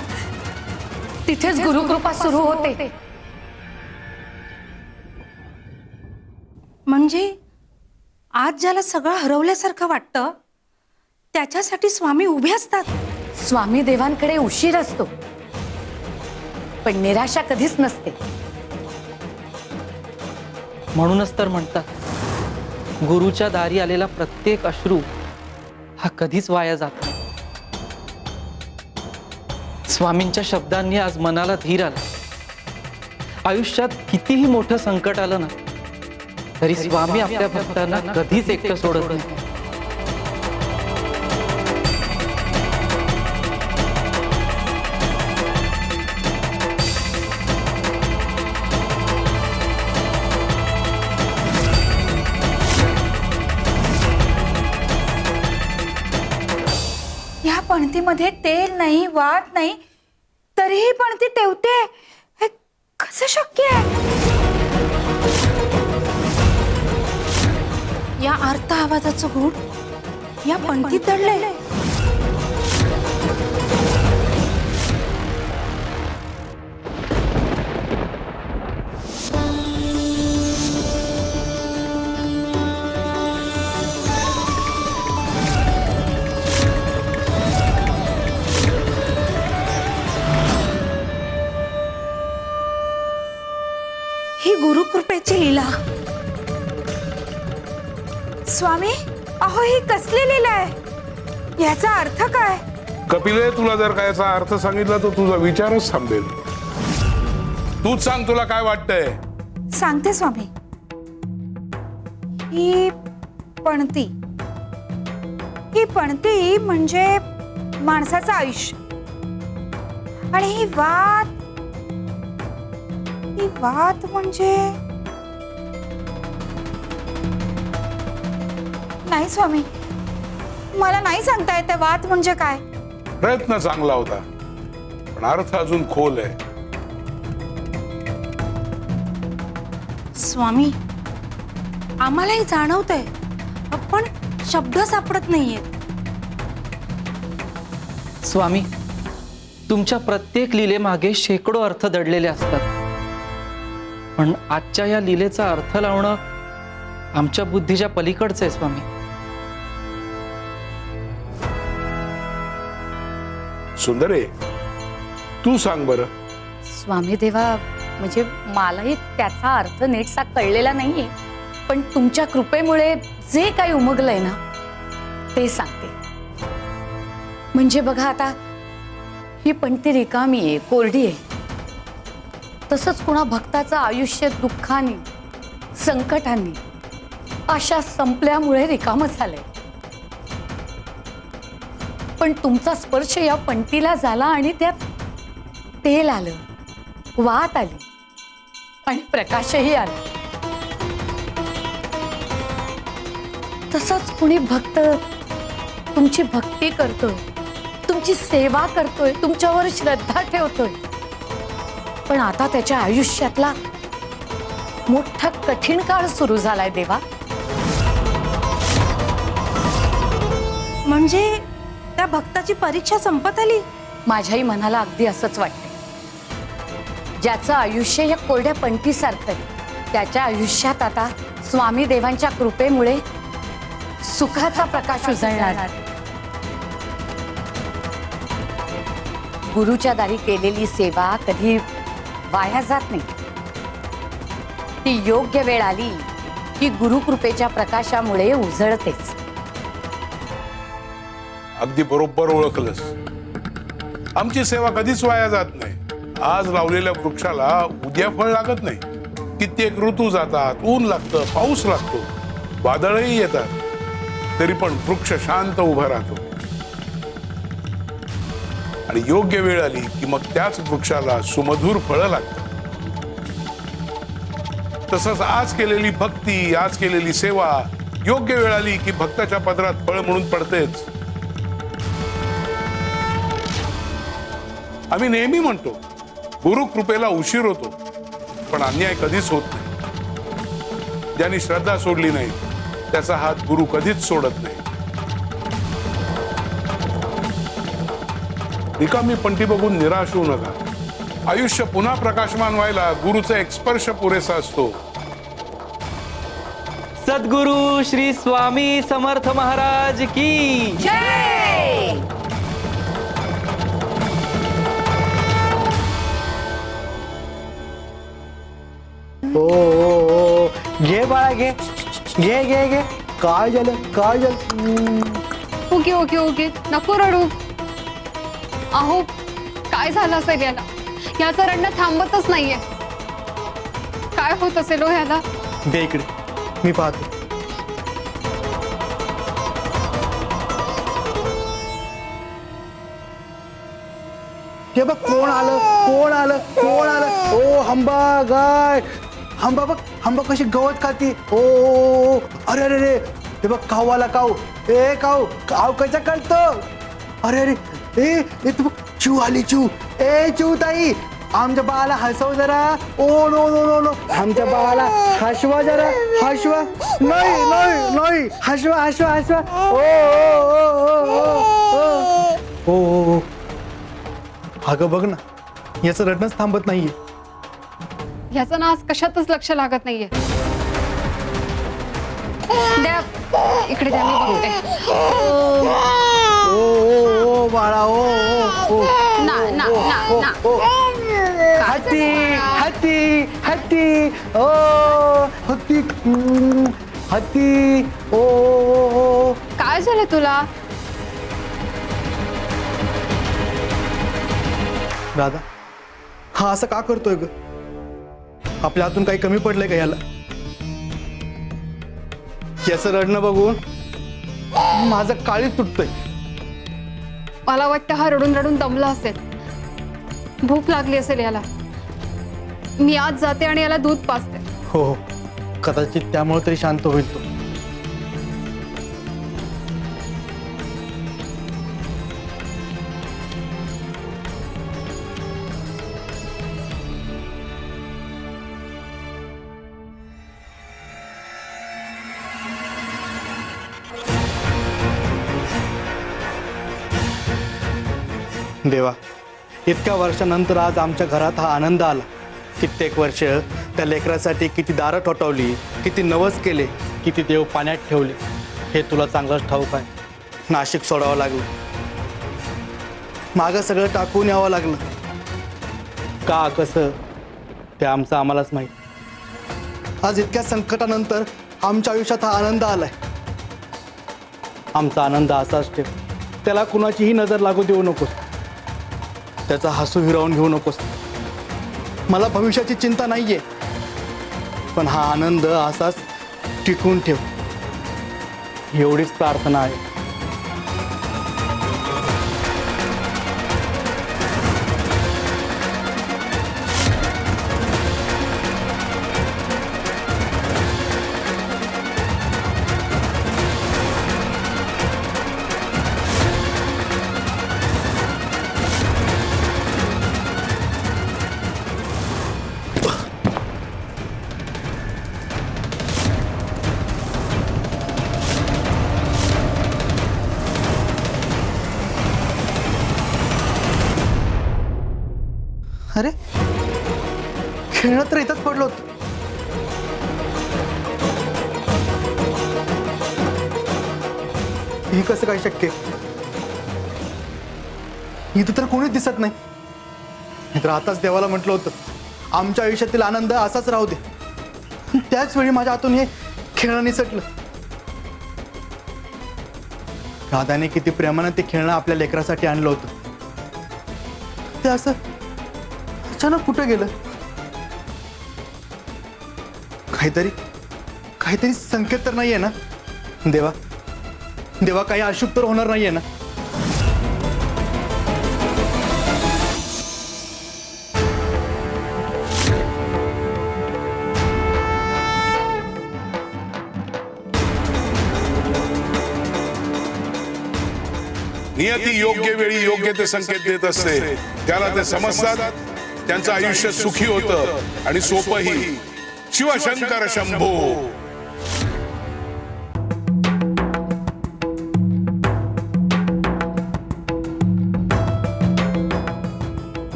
तिथेच गुरुकृपा सुरू होते. म्हणजे आज ज्याला सगळं हरवल्यासारखं वाटतं त्याच्यासाठी स्वामी उभे असतात. स्वामी देवांकडे उशीर असतो, पण निराशा कधीच नसते. म्हणूनच तर म्हणतात, गुरुच्या दारी आलेला प्रत्येक अश्रू हा कधीच वाया जात नाही. स्वामींच्या शब्दांनी आज मनाला धीर आला. आयुष्यात कितीही मोठं संकट आलं ना, तरी स्वामी आपल्या भक्तांना कधीच एकटं सोडत नाही. पणतीमध्ये तेल नाही, वात नाही, तरीही पणती तेवते. हे कसं शक्य आहे? या अर्थ आवाजाचं गूढ या पणतीत दडलंय. ही गुरुकृपेची लीला. स्वामी, अहो ही कसली लीला आहे? याचा अर्थ काय? कपिले, तुला जर काय याचा अर्थ सांगितला तर तुझा विचारच थांबेल. तूच सांग, तुला काय वाटतंय? सांगते स्वामी. ही पणती, ही पणती म्हणजे माणसाचं आयुष्य. आणि ही वात म्हणजे नाही स्वामी, मला नाही सांगता येत वात म्हणजे काय. प्रयत्न चांगला होता, पण अर्थ अजून खोल आहे. स्वामी, आम्हालाही जाणवतंय, पण शब्द सापडत नाहीयेत. स्वामी, तुमच्या प्रत्येक लीलेमागे शेकडो अर्थ दडलेले असतात, पण आजच्या या लीलेचा अर्थ लावणं आमच्या बुद्धीच्या पलीकडचं आहे स्वामी. सुंदरे, तू सांग बरं. स्वामी देवा, म्हणजे मलाही त्याचा अर्थ नीटसा कळलेला नाहीये, पण तुमच्या कृपेमुळे जे काही उमगलंय ना ते सांगते. म्हणजे बघा आता, ही पणती रिकामी आहे, कोरडी आहे. तसंच कुणा भक्ताचं आयुष्य दुःखाने, संकटांनी, आशा संपल्यामुळे रिकामं झालंय. पण तुमचा स्पर्श या पणतीला झाला आणि त्यात तेल आलं, वात आली आणि प्रकाशही आला. तसंच कुणी भक्त तुमची भक्ती करतोय, तुमची सेवा करतोय, तुमच्यावर श्रद्धा ठेवतोय, पण आता त्याच्या आयुष्यातला मोठा कठीण काळ सुरू झालाय देवा. म्हणजे त्या भक्ताची परीक्षा संपत आली? माझ्याही मनाला अगदी असंच वाटतंय. ज्याचं आयुष्य या कोरड्या पणतीसारखं आहे, त्याच्या आयुष्यात आता स्वामी देवांच्या कृपेमुळे सुखाचा प्रकाश उजळणार. गुरुच्या दारी केलेली सेवा कधी वाया जात नाही. ती योग्य वेळ आली की गुरुकृपेच्या प्रकाशामुळे उजळतेच. अगदी बरोबर ओळखलंस. आमची सेवा कधीच वाया जात नाही. आज लावलेल्या वृक्षाला उद्या फळ लागत नाही. कित्येक ऋतू जातात, ऊन लागतं, पाऊस लागतो, वादळही येतात, तरी पण वृक्ष शांत उभा राहतो. आणि योग्य वेळ आली की मग त्याच वृक्षाला सुमधुर फळं लागतात. तसंच आज केलेली भक्ती, आज केलेली सेवा योग्य वेळ आली की भक्ताच्या पदरात फळ म्हणून पडतेच. आम्ही नेहमी म्हणतो, गुरु कृपेला उशीर होतो, पण अन्याय कधीच होत नाही. ज्यांनी श्रद्धा सोडली नाही त्याचा हात गुरु कधीच सोडत नाही. रिकामी पणती बघून निराश होऊ नका. आयुष्य पुन्हा प्रकाशमान व्हायला गुरुचा एक स्पर्श पुरेसा असतो. सद्गुरु श्री स्वामी समर्थ महाराज की जय. ओ घे बाळा, घे घे घे घे. काय झालं, काय झालं? ओके ओके ओके, नको रडू. अहो, काय झालं असेल याला? याचं रडणं थांबतच नाहीये. काय होत असेल हो ह्याला? दे इकडे, मी पाहतो. हे बघ, कोण आलं, कोण आलं, कोण आलं? ओ हंबा, गाय हंबा, बघ हंबा कशी गवत खाती. ओ अरे अरे रे, हे बघ काऊ आला, काऊ. ए काऊ, काऊ कशा करतो? अरे अरे ए तू चिऊ आली चिऊ. ए चिऊ ताई, आमच्या बाळाला हसव जरा. Oh no no no no, आमच्या बाळाला हसवा जरा. हसवा. नाही नाही नाही, हसवा हसवा हसवा. ओ ओ ओ ओ. अगं बघ ना, याचं रडणंच थांबत नाहीये. ह्याचं ना आज कशातच लक्ष लागत नाहीये. द्या इकडे द्या, मी बघते. ओ ओ ओ बाळा. ओ ओ ओ. ना ना ना ना. हत्ती हत्ती हत्ती. ओ हत्ती. हत्ती. ओ ओ. काय झालं तुला? दादा, हा असं का करतोय ग? आपल्या हातून काही कमी पडलंय का याला? याचं रडणं बघून माझं काळीच तुटतंय. मला वाटतं हा रडून रडून दमला असेल, भूक लागली असेल याला. मी आज जाते आणि याला दूध पाजते. हो हो, कदाचित त्यामुळे तरी शांत होईल तो. देवा, इतक्या वर्षानंतर आज आमच्या घरात हा आनंद आला. कित्येक वर्ष त्या लेकरासाठी किती दारं ठोठावली, किती नवस केले, किती देव पाण्यात ठेवले, हे तुला चांगलंच ठाऊक आहे. नाशिक सोडावं लागलं, मागं सगळं टाकून यावं लागलं. का कसं ते आमचं आम्हालाच माहीत. आज इतक्या संकटानंतर आमच्या आयुष्यात हा आनंद आलाय. आमचा आनंद असाच ठेव. त्याला कुणाचीही नजर लागू देऊ नकोस. त्याचा हसू हिरावून घेऊ नकोस. मला भविष्याची चिंता नाहीये, पण हा आनंद असाच टिकून ठेव, एवढीच प्रार्थना आहे. अरे, खेळणं तर इथंच पडलं होतं. हे कसं काय शक्य? इथं तर कोणीच दिसत नाही. तर आताच देवाला म्हटलं होतं आमच्या आयुष्यातील आनंद असाच राहू दे. त्याच वेळी माझ्या हातून हे खेळणं निसटलं. राधाने किती प्रेमानं ते खेळणं आपल्या लेकरासाठी आणलं होतं. ते असं अचानक कुठं गेलं? काहीतरी संकेत तर नाहीये ना देवा? देवा, काही अशुभ तर होणार नाहीये ना? नियती योग्य वेळी योग्य ते संकेत देत असते. त्याला ते समजतात, त्यांचं आयुष्य सुखी होतं आणि सोपंही. शिवशंकर शंभो.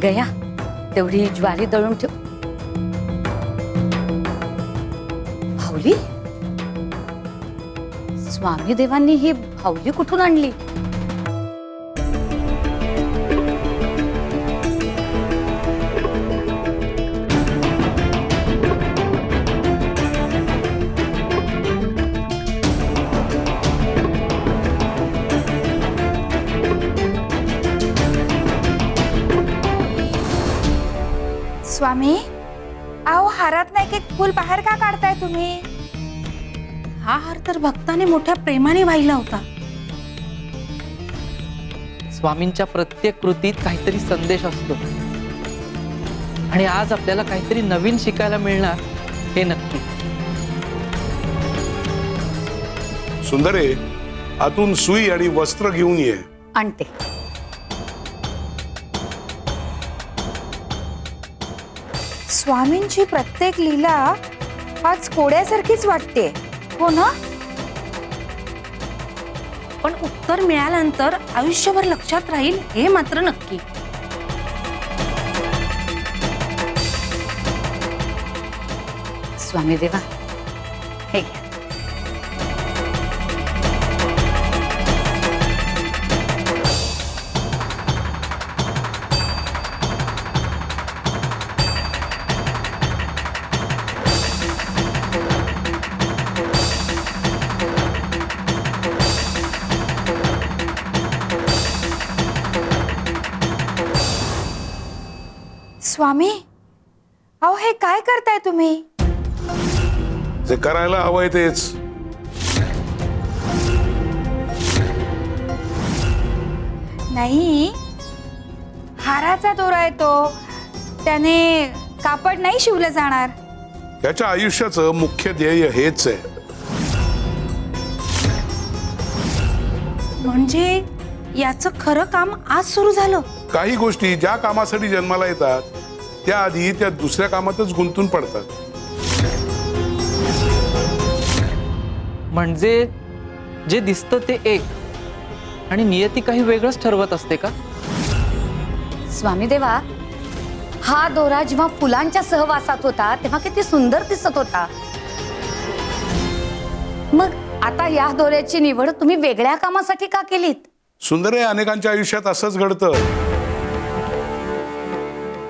गया, तेवढी ज्वारी दळून ठेव. भावली, स्वामी देवांनी ही भावली कुठून आणली? स्वामी, अहो हारात नाही एक फूल बाहेर का काढताय तुम्ही? हा हार तर भक्ताने मोठ्या प्रेमाने वाहिला होता. स्वामींच्या प्रत्येक कृतीत काहीतरी संदेश असतो आणि आज आपल्याला काहीतरी नवीन शिकायला मिळणार हे नक्की. सुंदरे, आतून सुई आणि वस्त्र घेऊन ये. आणते. स्वामींची प्रत्येक लीला आज कोड्यासारखीच वाटते, हो ना? पण उत्तर मिळाल्यानंतर आयुष्यभर लक्षात राहील हे मात्र नक्की. स्वामी देवा, हे घ्या. स्वामी, अहो हे काय करताय तुम्ही? जे करायला हवंय तेच. नाही, हाराचा दोरा आहे तो, त्याने कापड नाही शिवलं जाणार. त्याच्या आयुष्याचं मुख्य ध्येय हेच आहे. म्हणजे याचं खरं काम आज सुरू झालं. काही गोष्टी ज्या कामासाठी जन्माला येतात त्याआधी त्या दुसऱ्या कामातच गुंतून पडतात. म्हणजे जे दिसतं ते एक आणि नियती काही वेगळंच ठरवत असते का? स्वामी देवा, हा दोरा जेव्हा फुलांच्या सहवासात होता तेव्हा किती सुंदर दिसत होता. मग आता या दोऱ्याची निवड तुम्ही वेगळ्या कामासाठी का केलीत? सुंदर आहे, अनेकांच्या आयुष्यात असंच घडतं.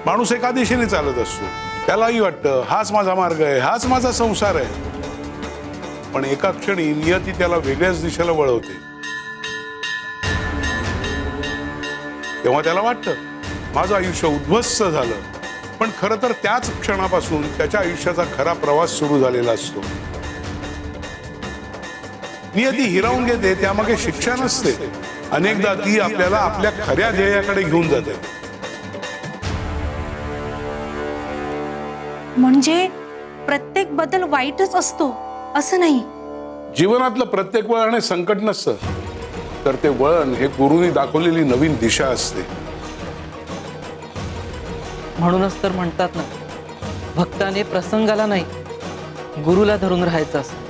माणूस एका दिशेने चालत असतो, त्यालाही वाटतं हाच माझा मार्ग आहे, हाच माझा संसार आहे. पण एका क्षणी नियती त्याला वेगळ्याच दिशेला वळवते. तेव्हा त्याला वाटतं माझं आयुष्य उद्ध्वस्त झालं. पण खरं तर त्याच क्षणापासून त्याच्या आयुष्याचा खरा प्रवास सुरू झालेला असतो. नियती हिरावून घेते, त्यामागे शिक्षा नसते. अनेकदा ती आपल्याला आपल्या खऱ्या ध्येयाकडे घेऊन जाते. म्हणजे प्रत्येक बदल वाईटच असतो असं नाही. जीवनातलं प्रत्येक वळण हे संकट नसतं, तर ते वळण हे गुरुनी दाखवलेली नवीन दिशा असते. म्हणूनच तर म्हणतात ना, भक्ताने प्रसंगाला नाही गुरुला धरून राहायचं असतं.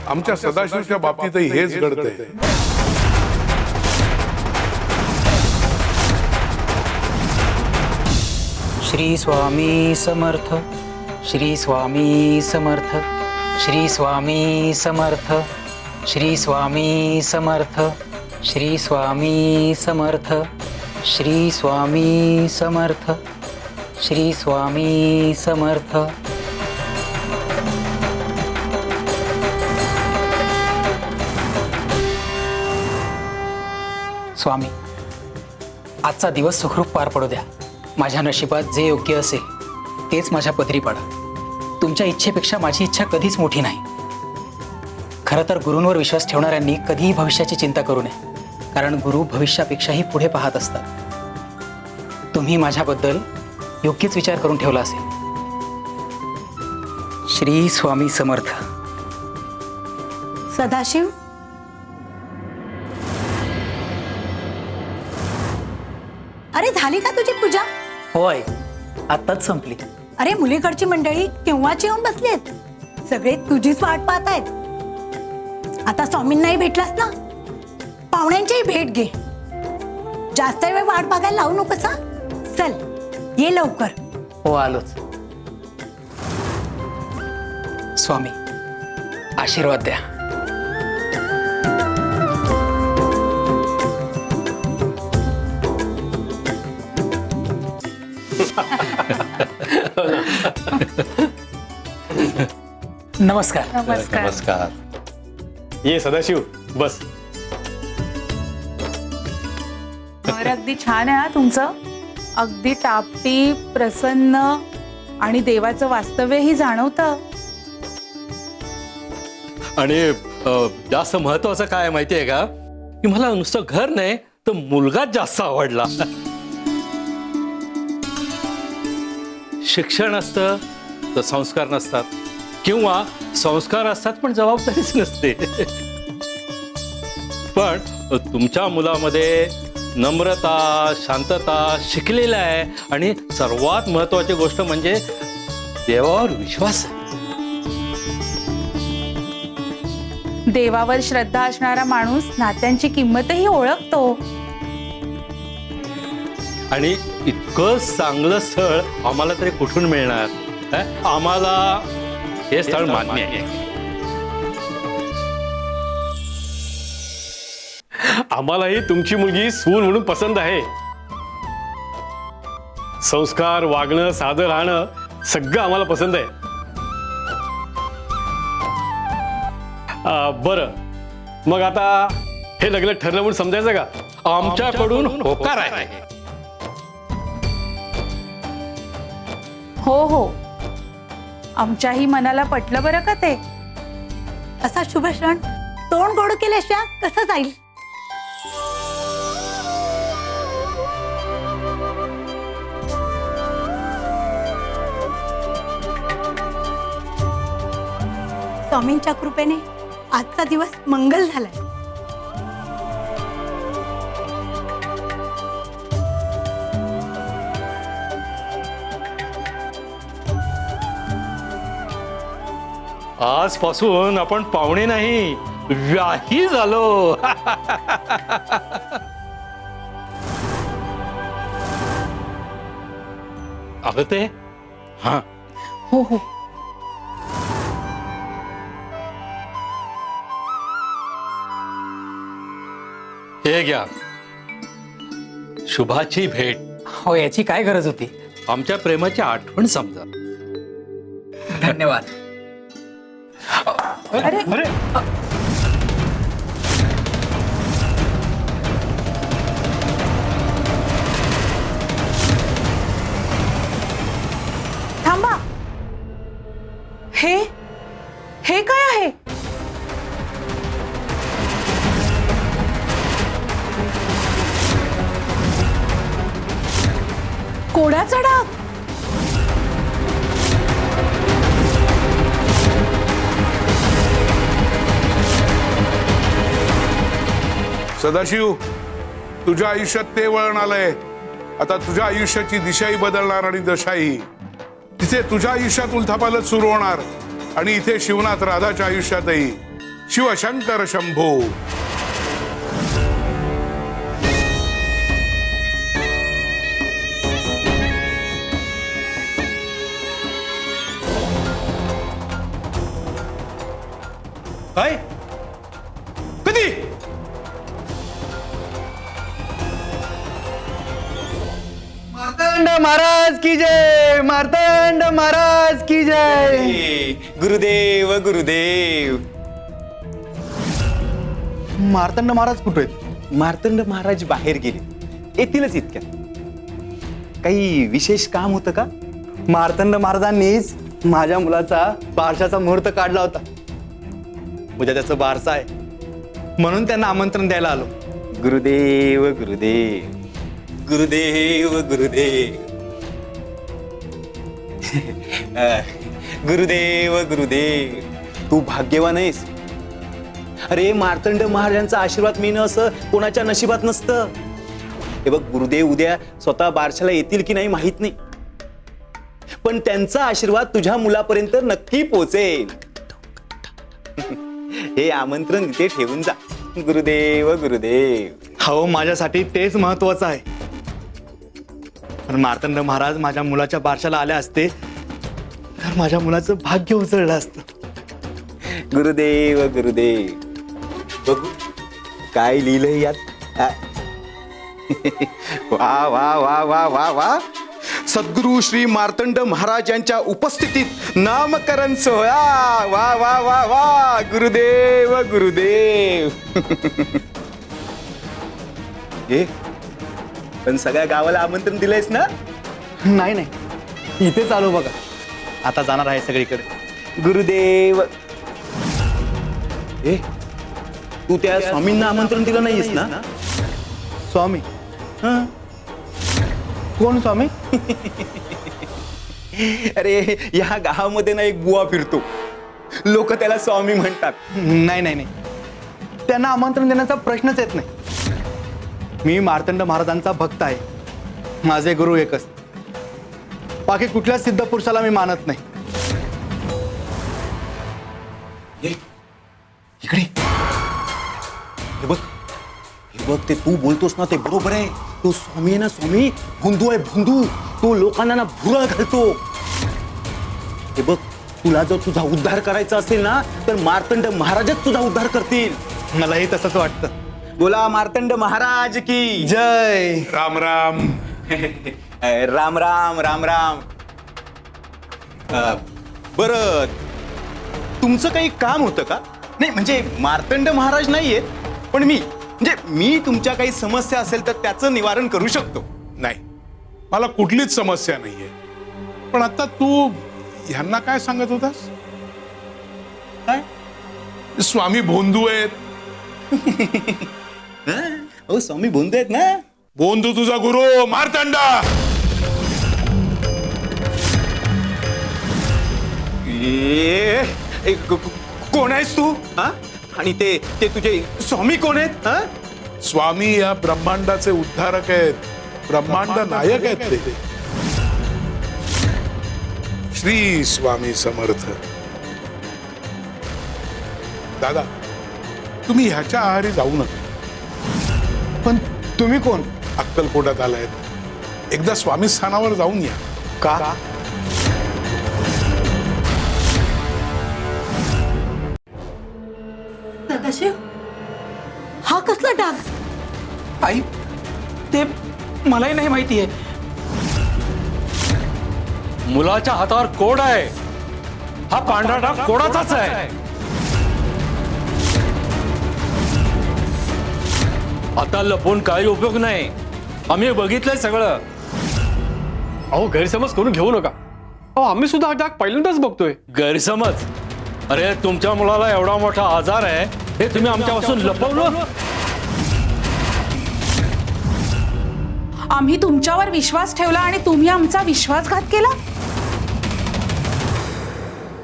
आमच्या सदाशिवच्या बाबतीतही हेच घडतंय. श्री स्वामी समर्थ, श्री स्वामी समर्थ, श्री स्वामी समर्थ, श्री स्वामी समर्थ, श्री स्वामी समर्थ, श्री स्वामी समर्थ, श्री स्वामी समर्थ. स्वामी, आजचा दिवस सुखरूप पार पडू द्या. माझ्या नशिबात जे योग्य असेल तेच माझ्या पदरी पडा. तुमच्या इच्छेपेक्षा माझी इच्छा कधीच मोठी नाही. खरं तर गुरूंवर विश्वास ठेवणाऱ्यांनी कधीही भविष्याची चिंता करू नये, कारण गुरु भविष्यापेक्षाही पुढे पाहत असतात. तुम्ही माझ्याबद्दल योग्यच विचार करून ठेवला असेल. श्री स्वामी समर्थ. सदाशिव, अरे झाली का तुझी पूजा? होय, आत्ताच संपली. अरे मुलीकडची मंडळी केव्हाची येऊन बसलीत. सगळे तुझीच वाट पाहत आहेत. आता स्वामींनाही भेटलास ना, पाहुण्यांचीही भेट घे. जास्त वेळ वाट बघायला लावू नकोस हा. चल ये लवकर. हो, आलोच. स्वामी, आशीर्वाद द्या. नमस्कार. नमस्कार. ये सदाशिव, बस. घर अगदी छान आहे हा तुमचं. अगदी टापटीप, प्रसन्न आणि देवाचं वास्तव्यही जाणवतं. आणि जास्त महत्वाचं काय माहितीये का, की मला नुसतं घर नाही तर मुलगाच जास्त आवडला. शिक्षण असतं तर संस्कार नसतात, किंवा संस्कार असतात पण जबाबदारीच नसते. पण तुमच्या मुलामध्ये नम्रता, शांतता शिकलेला आहे आणि सर्वात महत्वाची गोष्ट म्हणजे देवावर विश्वास आहे. देवावर श्रद्धा असणारा माणूस नात्यांची किंमतही ओळखतो. आणि इतकं चांगलं स्थळ आम्हाला तरी कुठून मिळणार? आम्हाला हे स्थळ मान्य आहे. आम्हालाही तुमची मुलगी सून म्हणून पसंत आहे. संस्कार, वागणं, साधं राहणं सगळं आम्हाला पसंत आहे. बरं, मग आता हे लग्न ठरलं म्हणून समजायचं का? आमच्याकडून होकार आहे. हो हो, आमच्याही मनाला पटलं बरं का ते. असा शुभ क्षण तोंड गोड केल्याशिवाय कसं जाईल? स्वामींच्या कृपेने आजचा दिवस मंगल झालाय. आजपासून आपण पाहुणे नाही, व्याही झालो. अगं ते हा हो हो, हे घ्या, शुभाची भेट. हो, याची काय गरज होती? आमच्या प्रेमाची आठवण समजा. धन्यवाद. अरे थांबा, हे काय आहे? कोड्याचा डाग. सदाशिव, तुझ्या आयुष्यात ते वळण आलंय. आता तुझ्या आयुष्याची दिशाही बदलणार आणि दशाही. तिथे तुझ्या आयुष्यात उलथापालथ सुरू होणार आणि इथे शिवनाथ राधाच्या आयुष्यातही शिवशंकर शंभो. काय कधी? मार्तंड महाराज की जय, मार्तंड महाराज की जय. गुरुदेव गुरुदेव. मार्तंड महाराज कुठे आहेत? मार्तंड महाराज बाहेर गेले, येतीलच इतक्यात. काही विशेष काम होतं का? मार्तंड महाराजांनीच माझ्या मुलाचा बारशाचा मुहूर्त काढला होता. उद्या त्याचं बारसा आहे म्हणून त्यांना आमंत्रण द्यायला आलो. गुरुदेव गुरुदेव, गुरुदेव गुरुदेव. गुरुदेव गुरुदेव, तू भाग्यवान आहेस. अरे, मार्तंड महाराजांचा आशीर्वाद मिळणं असं कोणाच्या नशिबात नसतं. हे बघ, गुरुदेव उद्या स्वतः बारशाला येतील की नाही माहित नाही, पण त्यांचा आशीर्वाद तुझ्या मुलापर्यंत नक्की पोहोचेल. हे आमंत्रण इथे ठेवून जा. गुरुदेव गुरुदेव. हो, माझ्यासाठी तेच महत्वाचं आहे. पण मार्तंड महाराज माझ्या मुलाच्या बारशाला आले असते तर माझ्या मुलाचं भाग्य उजळलं असतं. गुरुदेव गुरुदेव. बघू काय लिहिलंय यात. वा वा वा वा वा वा. सद्गुरू श्री मार्तंड महाराज यांच्या उपस्थितीत नामकरण सोहळा. वा वा वा वा. गुरुदेव गुरुदेव. हे पण सगळ्या गावाला आमंत्रण दिलंयस ना? नाही नाही, इथेच आलो बघा. आता जाणार आहे सगळीकडे. गुरुदेव. ए, तू त्या स्वामींना आमंत्रण दिलं नाहीस ना? स्वामी? कोण स्वामी? अरे, या गावामध्ये ना एक बुवा फिरतो, लोक त्याला स्वामी म्हणतात. नाही नाही नाही, त्यांना आमंत्रण देण्याचा प्रश्नच येत नाही. मी मार्तंड महाराजांचा भक्त आहे. माझे गुरु एकच. बाकी कुठल्याच सिद्ध पुरुषाला मी मानत नाही. इकडे हे बघ ते तू बोलतोस ना ते बरोबर आहे. तो स्वामी आहे ना, स्वामी भोंदू आहे, भोंदू. तो लोकांना ना भुरळ घालतो. हे बघ, तुला जर तुझा उद्धार करायचा असेल ना तर मार्तंड महाराजच तुझा उद्धार करतील. मलाही तसंच वाटतं. बोला मार्तंड महाराज की जय. राम राम. राम राम राम राम. बरं, तुमचं काही काम होतं का? नाही म्हणजे मार्तंड महाराज नाहीयेत, पण मी तुमच्या काही समस्या असेल तर त्याचं निवारण करू शकतो. नाही, मला कुठलीच समस्या नाहीये. पण आता तू ह्यांना काय सांगत होतास? काय? स्वामी भोंदू आहेत. हो, स्वामी भोंदू आहेत ना. भोंदू तुझा गुरु मार्तंडा. कोण आहेस तू? हा? आणि ते तुझे स्वामी कोण आहेत? हा? स्वामी या ब्रह्मांडाचे उद्धारक आहेत, ब्रह्मांड नायक आहेत ते. श्री स्वामी समर्थ. दादा, तुम्ही ह्याच्या आहारी जाऊ नका. पण तुम्ही कोण? अक्कलकोटात आलायत. एकदा स्वामी स्थानावर जाऊन या. का? सदाशिव, हा कसला डाग? आई, ते मलाही नाही माहिती आहे. मुलाच्या हातावर कोड आहे. हा पांढरा डाग कोडाचाच आहे. आता लपून काही उपयोग नाही. आम्ही बघितलंय सगळं. अहो गैरसमज करून घेऊ नका. अहो आम्ही सुद्धा हा डाग पहिल्यांदाच बघतोय. गैरसमज? अरे तुमच्या मुलाला एवढा मोठा आजार आहे हे तुम्ही आमच्यापासून लपवलं. आम्ही तुमच्यावर विश्वास ठेवला आणि तुम्ही आमचा विश्वासघात केला.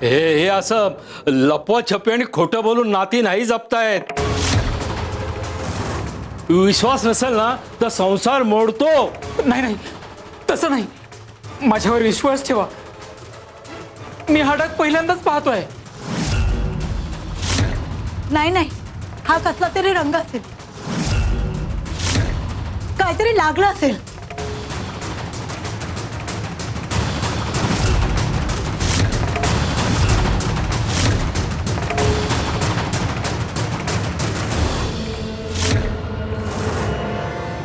हे असं लपवा छपी आणि खोटं बोलून नाती नाही जपतायत. विश्वास नसेल ना तर संसार मोडतो. नाही नाही, तसं नाही. माझ्यावर विश्वास ठेवा. मी हा डाग पहिल्यांदाच पाहतोय. नाही नाही, हा कसला तरी रंग असेल. काहीतरी लागलं असेल.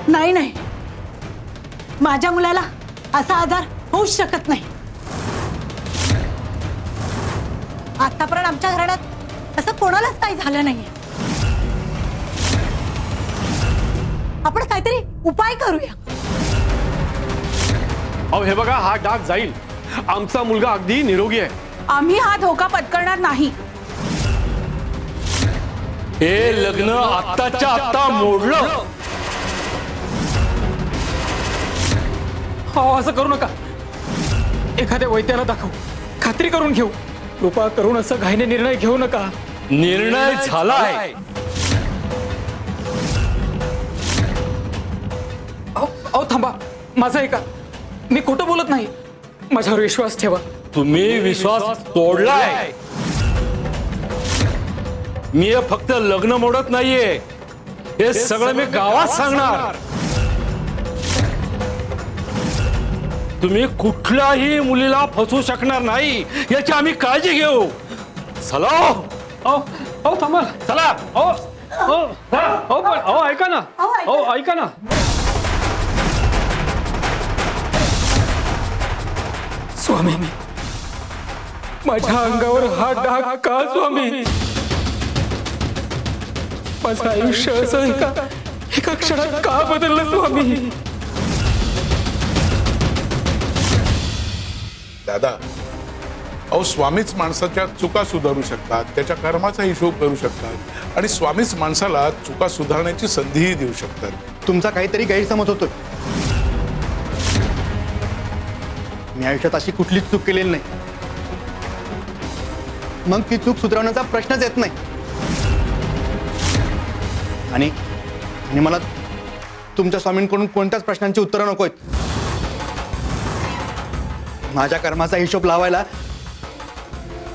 नाही नाही, माझ्या मुलाला असा आजार होऊच शकत नाही. आतापर्यंत आमच्या घराण्यात असं कोणालाच काही झालं नाहीये. आपण काहीतरी उपाय करूया. अहो हे बघा, हा डाग जाईल. आमचा मुलगा अगदी निरोगी आहे. आम्ही हा धोका पत्करणार नाही. हे लग्न आत्ताच्या आत्ता मोडलं. हो, असं करू नका. एखाद्या वैद्याला दाखव. खात्री करून घेऊ. कृपा करून असं घाईने निर्णय घेऊ नका. निर्णय झालाय. अहो थांबा, माझं ऐका. मी खोटं बोलत नाही. माझ्यावर विश्वास ठेवा. तुम्ही विश्वास तोडलाय. मी फक्त लग्न मोडत नाहीये, हे सगळं मी गावात सांगणार. तुम्ही कुठल्याही मुलीला फसवू शकणार नाही याची आम्ही काळजी घेऊ. चला. अहो थांबा. चला. अहो ऐका ना. अहो ऐका ना. स्वामी, माझ्या अंगावर हा डाग का स्वामी? माझं आयुष्य असं एका क्षणात का बदललं स्वामी? दादा, अहो स्वामीच माणसाच्या चुका सुधारू शकतात, त्याच्या कर्माचा हिशोब करू शकतात आणि स्वामीच माणसाला चुका सुधारण्याची संधीही देऊ शकतात. तुमचा काहीतरी गैरसमज होतोय. मी आयुष्यात अशी कुठलीच चूक केलेली नाही. मग ती चूक सुधारण्याचा प्रश्नच येत नाही. आणि मला तुमच्या स्वामींकडून कोणत्याच प्रश्नांची उत्तरं नको आहेत. माझ्या कर्माचा हिशोब लावायला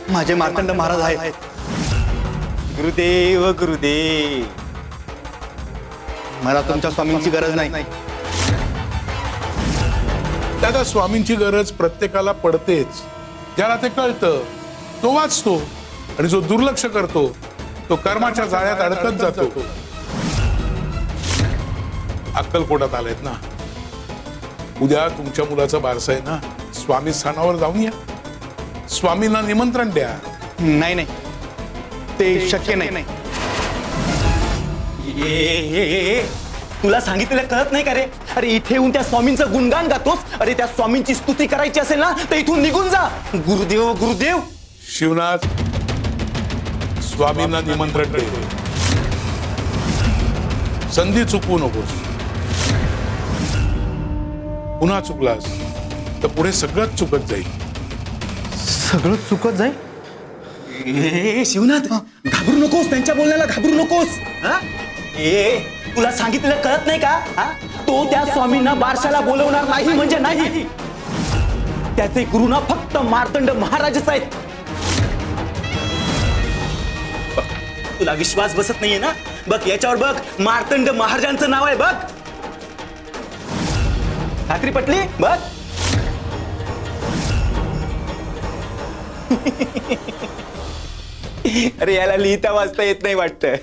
माझे मार्तंड महाराज आहेत. गुरुदेव गुरुदेव. मला तुमच्या स्वामींची गरज नाही. दादा, स्वामींची गरज प्रत्येकाला पडतेच. ज्याला ते कळतं तो वाचतो आणि जो दुर्लक्ष करतो तो कर्माच्या जाळ्यात अडकत जातो. अक्कलकोटात आलेत ना, उद्या तुमच्या मुलाचा बारसा आहे ना, स्वामी स्थानावर जाऊन या. स्वामींना निमंत्रण द्या. नाही नाही, ते शक्य नाही. तुला सांगितलेलं कळत नाही का रे? अरे इथे येऊन त्या स्वामींचं गुणगान गातोस. अरे त्या स्वामींची स्तुती करायची असेल ना तर इथून निघून जा. गुरुदेव गुरुदेव. शिवनाथ, स्वामींना निमंत्रण दे. संधी चुकवू नकोस. पुन्हा चुकलास तर पुढे सगळंच चुकत जाईल. सगळं चुकत जाईल? शिवनाथ, घाबरू नकोस. त्यांच्या बोलण्याला घाबरू नकोस. तुला सांगितलेलं कळत नाही का? तो त्या स्वामींना बारशाला बोलवणार नाही म्हणजे नाही. त्याचे गुरु ना फक्त मार्तंड महाराजच आहेत. तुला विश्वास बसत नाहीये ना? बघ याच्यावर बघ, मार्तंड महाराजांचं नाव आहे बघ. खात्री पटली? बघ. अरे याला लिहिता वाचता येत नाही वाटतं.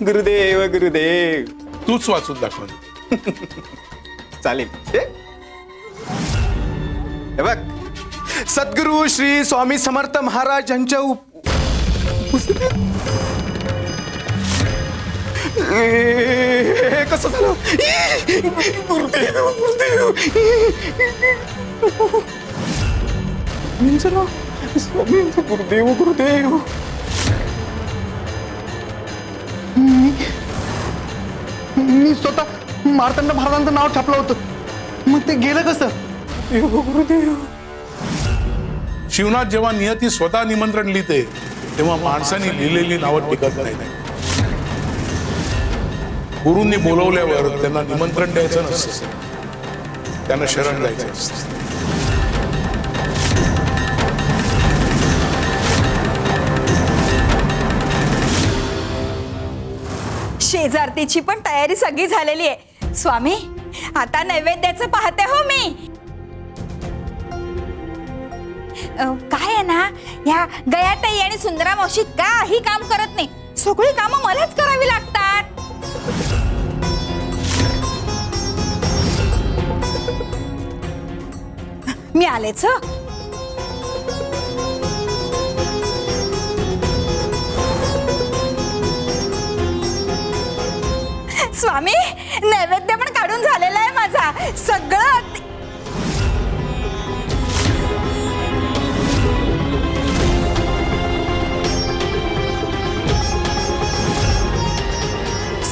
गुरुदेव गुरुदेव. तूच वाचून दाखव. चालेल. हे बघ, सद्गुरु श्री स्वामी समर्थ महाराज यांच्या हे कसं झालं? गुरुदेव गुरुदेव. स्वामींचं गुरुदेव गुरुदेव. मी स्वतः मार्तंड महाराजांचं नाव छापलं होतं, मग ते गेलं कसं? गुरुदेव. शिवनाथ, जेव्हा नियती स्वतः निमंत्रण लिहिते तेव्हा माणसाने लिहिलेली नावं टिकत नाही. गुरूंनी बोलवल्यावर त्यांना निमंत्रण द्यायचं नसतं, त्यांना शरण द्यायचं असतं. शेजारतीची पण तयारी सगळी झालेली आहे. स्वामी, आता नैवेद्याचं पाहते हो मी. काय आहे ना, या गयाताई आणि सुंदरा मावशी काही काम करत नाही. सगळी कामं मलाच करावी लागतात. मी आलेच. स्वामी, नैवेद्य पण काढून झालेला आहे माझा. सगळं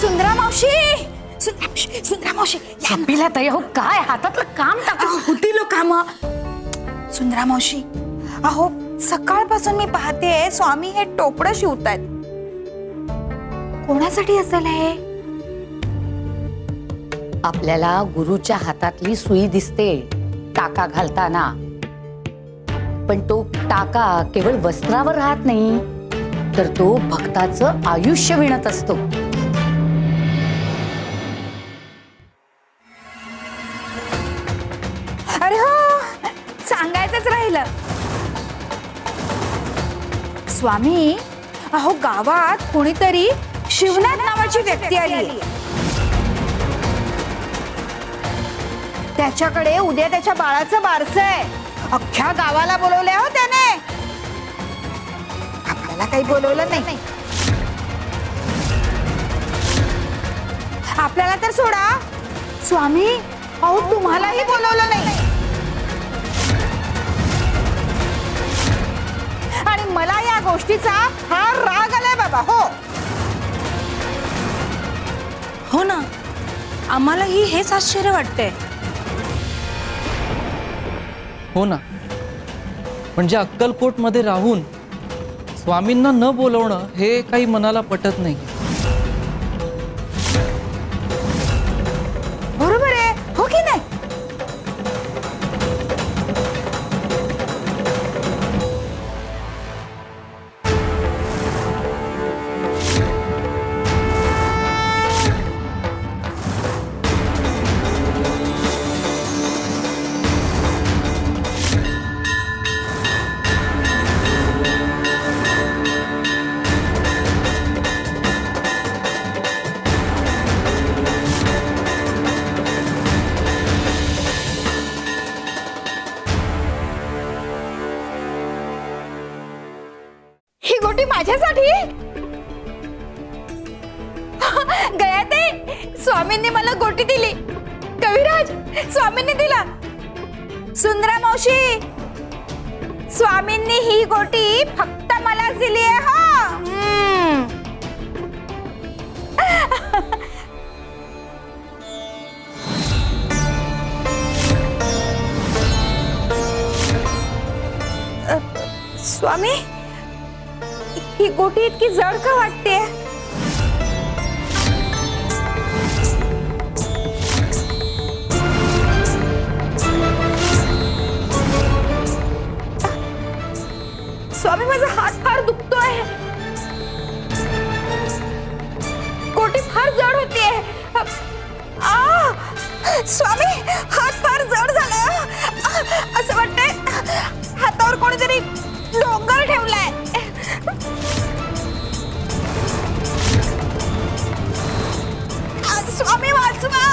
सुंदरा मावशी, सुंदरा मावशी, छपिला ताई, हो काय हातातलं काम टाका. होती लो काम. सुंदरा मावशी, अहो सकाळपासून मी पाहते स्वामी हे टोपडं शिवतायत. कोणासाठी असेल हे? आपल्याला गुरुच्या हातातली सुई दिसते टाका घालताना, पण तो टाका केवळ वस्त्रावर राहत नाही, तर तो भक्ताचं आयुष्य विणत असतो. अरे हो, सांगायचंच राहिलं. स्वामी, अहो गावात कोणीतरी शिवनाथ नावाची व्यक्ती आली. त्याच्याकडे उद्या त्याच्या बाळाचं बारसं आहे. अख्ख्या गावाला बोलवलंय हो त्याने. आपल्याला काही बोलवलं नाही. आपल्याला तर सोडा स्वामी, अहो तुम्हालाही बोलवलं नाही. आणि मला या गोष्टीचा हा राग आलाय बाबा. हो ना, आम्हालाही हेच आश्चर्य वाटतंय. हो ना, म्हणजे अक्कलकोटमध्ये राहून स्वामींना न बोलवणं हे काही मनाला पटत नाही. स्वामींनी मला गोटी दिली. कविराज, स्वामींनी दिला. सुंदरा मावशी, स्वामींनी ही गोटी फक्त मलाच दिली आहे हा. स्वामी, ही गोटी इतकी जड का वाटते? स्वामी, माझा हात फार दुखतोय. गोटी फार जड होतीये. स्वामी, हात फार जड झालाय. असं वाटतंय हातावर कोणीतरी डोंगर ठेवलाय. स्वामी, वाचवा.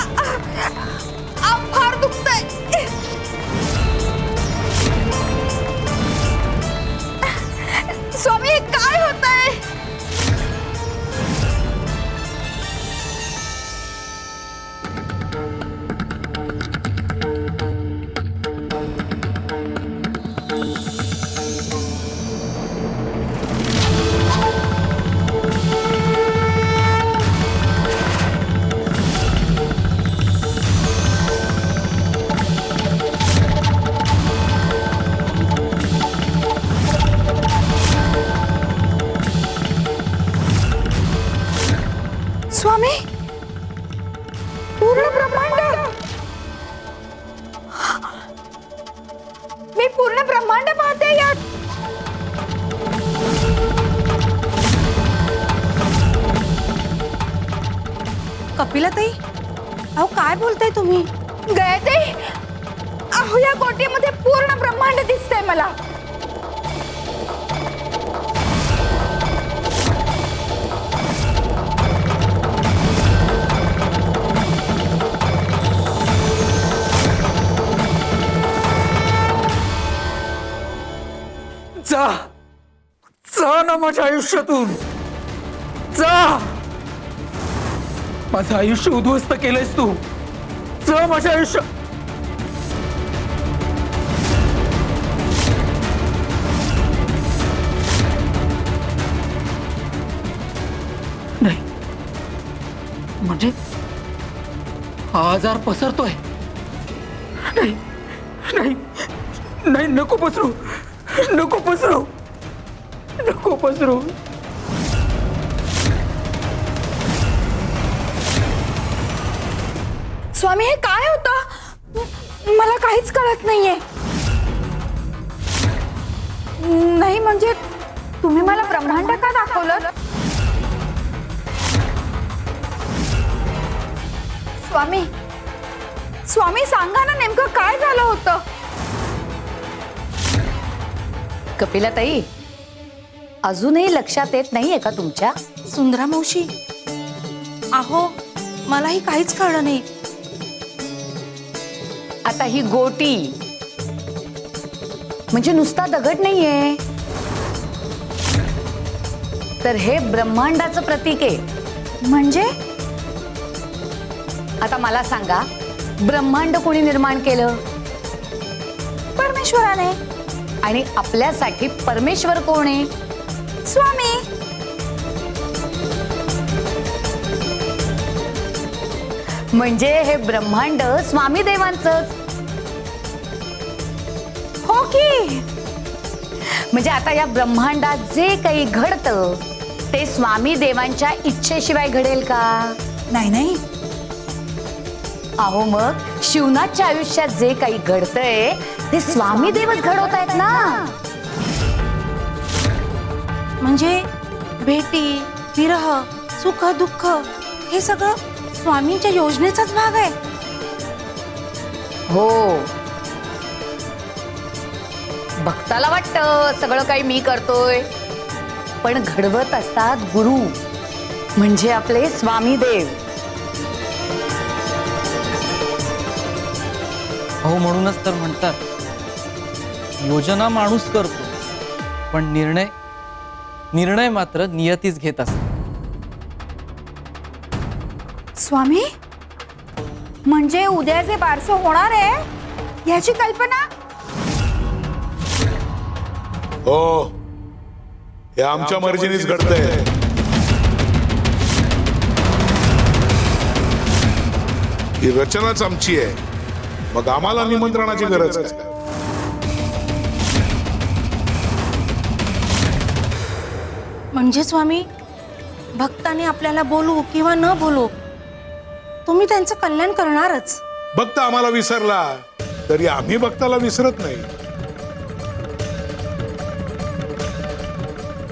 फार दुखतंय. स्वामी, काय होतंय? स्वामी, पूर्ण ब्रह्मांड. मी पूर्ण ब्रह्मांड पाहते यात. कपिलाताई, अहो काय बोलताय तुम्ही? गयाताई, अहो या गोटीमध्ये पूर्ण ब्रह्मांड दिसतंय मला. जा जा ना माझ्या आयुष्यातून जा. माझं आयुष्य उद्ध्वस्त केलंयस तू. जा माझ्या आयुष्य. नाही म्हणजे हा आजार पसरतोय. नाही नाही नाही, नको पसरू, नको पसरू, नको पसरू. स्वामी, हे काय होतं? मला काहीच कळत नाहीये. नाही म्हणजे तुम्ही मला ब्रह्मांड का दाखवलं? स्वामी, स्वामी सांगा ना नेमकं काय झालं होतं? कपिलाताई, अजूनही लक्षात येत नाहीये का तुमच्या? सुंदरा मावशी, अहो मलाही काहीच कळलं नाही. आता ही गोटी म्हणजे नुसता दगड नाहीये, तर हे ब्रह्मांडाचं प्रतीक आहे. म्हणजे आता मला सांगा, ब्रह्मांड कोणी निर्माण केलं? परमेश्वराने. आणि आपल्यासाठी परमेश्वर कोण आहे? स्वामी. म्हणजे हे ब्रह्मांड स्वामी देवांचंच. हो की. म्हणजे आता या ब्रह्मांडात जे काही घडतं ते स्वामी देवांच्या इच्छेशिवाय घडेल का? नाही नाही. अहो मग शिवनाथच्या आयुष्यात जे काही घडतंय ते स्वामी देवच घडवत आहेत ना. म्हणजे भेटी, विरह, सुख दुःख हे सगळं स्वामींच्या योजनेचाच भाग आहे. हो. भक्ताला वाटतं सगळं काही मी करतोय, पण घडवत असतात गुरु, म्हणजे आपले स्वामी देव. अहो म्हणूनच तर म्हणतात, योजना माणूस करतो पण निर्णय मात्र नियतीच घेत असते. स्वामी, म्हणजे उद्या जे बारसं होणार आहे याची कल्पना? हो, हे आमच्या मर्जीनेच घडतंय. ही रचनाच आमची आहे, मग आम्हाला निमंत्रणाची गरज आहे. म्हणजे स्वामी, भक्तांनी आपल्याला बोलू किंवा न बोलू, तुम्ही त्यांचं कल्याण करणारच. भक्त आम्हाला विसरला तरी आम्ही भक्ताला विसरत नाही.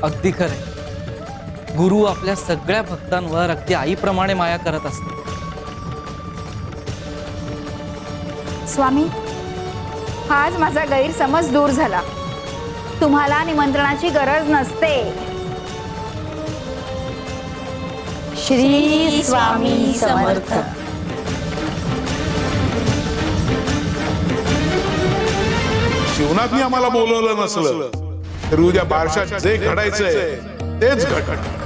अगदी खरंय. गुरु आपल्या सगळ्या भक्तांवर अगदी आईप्रमाणे माया करत असते. स्वामी, आज माझा गैरसमज दूर झाला. तुम्हाला निमंत्रणाची गरज नसते. श्री स्वामी समर्थ. शिवनाथनी आम्हाला बोलवलं नसलं तरी उद्या बारशात जे घडायचंय तेच घडणार.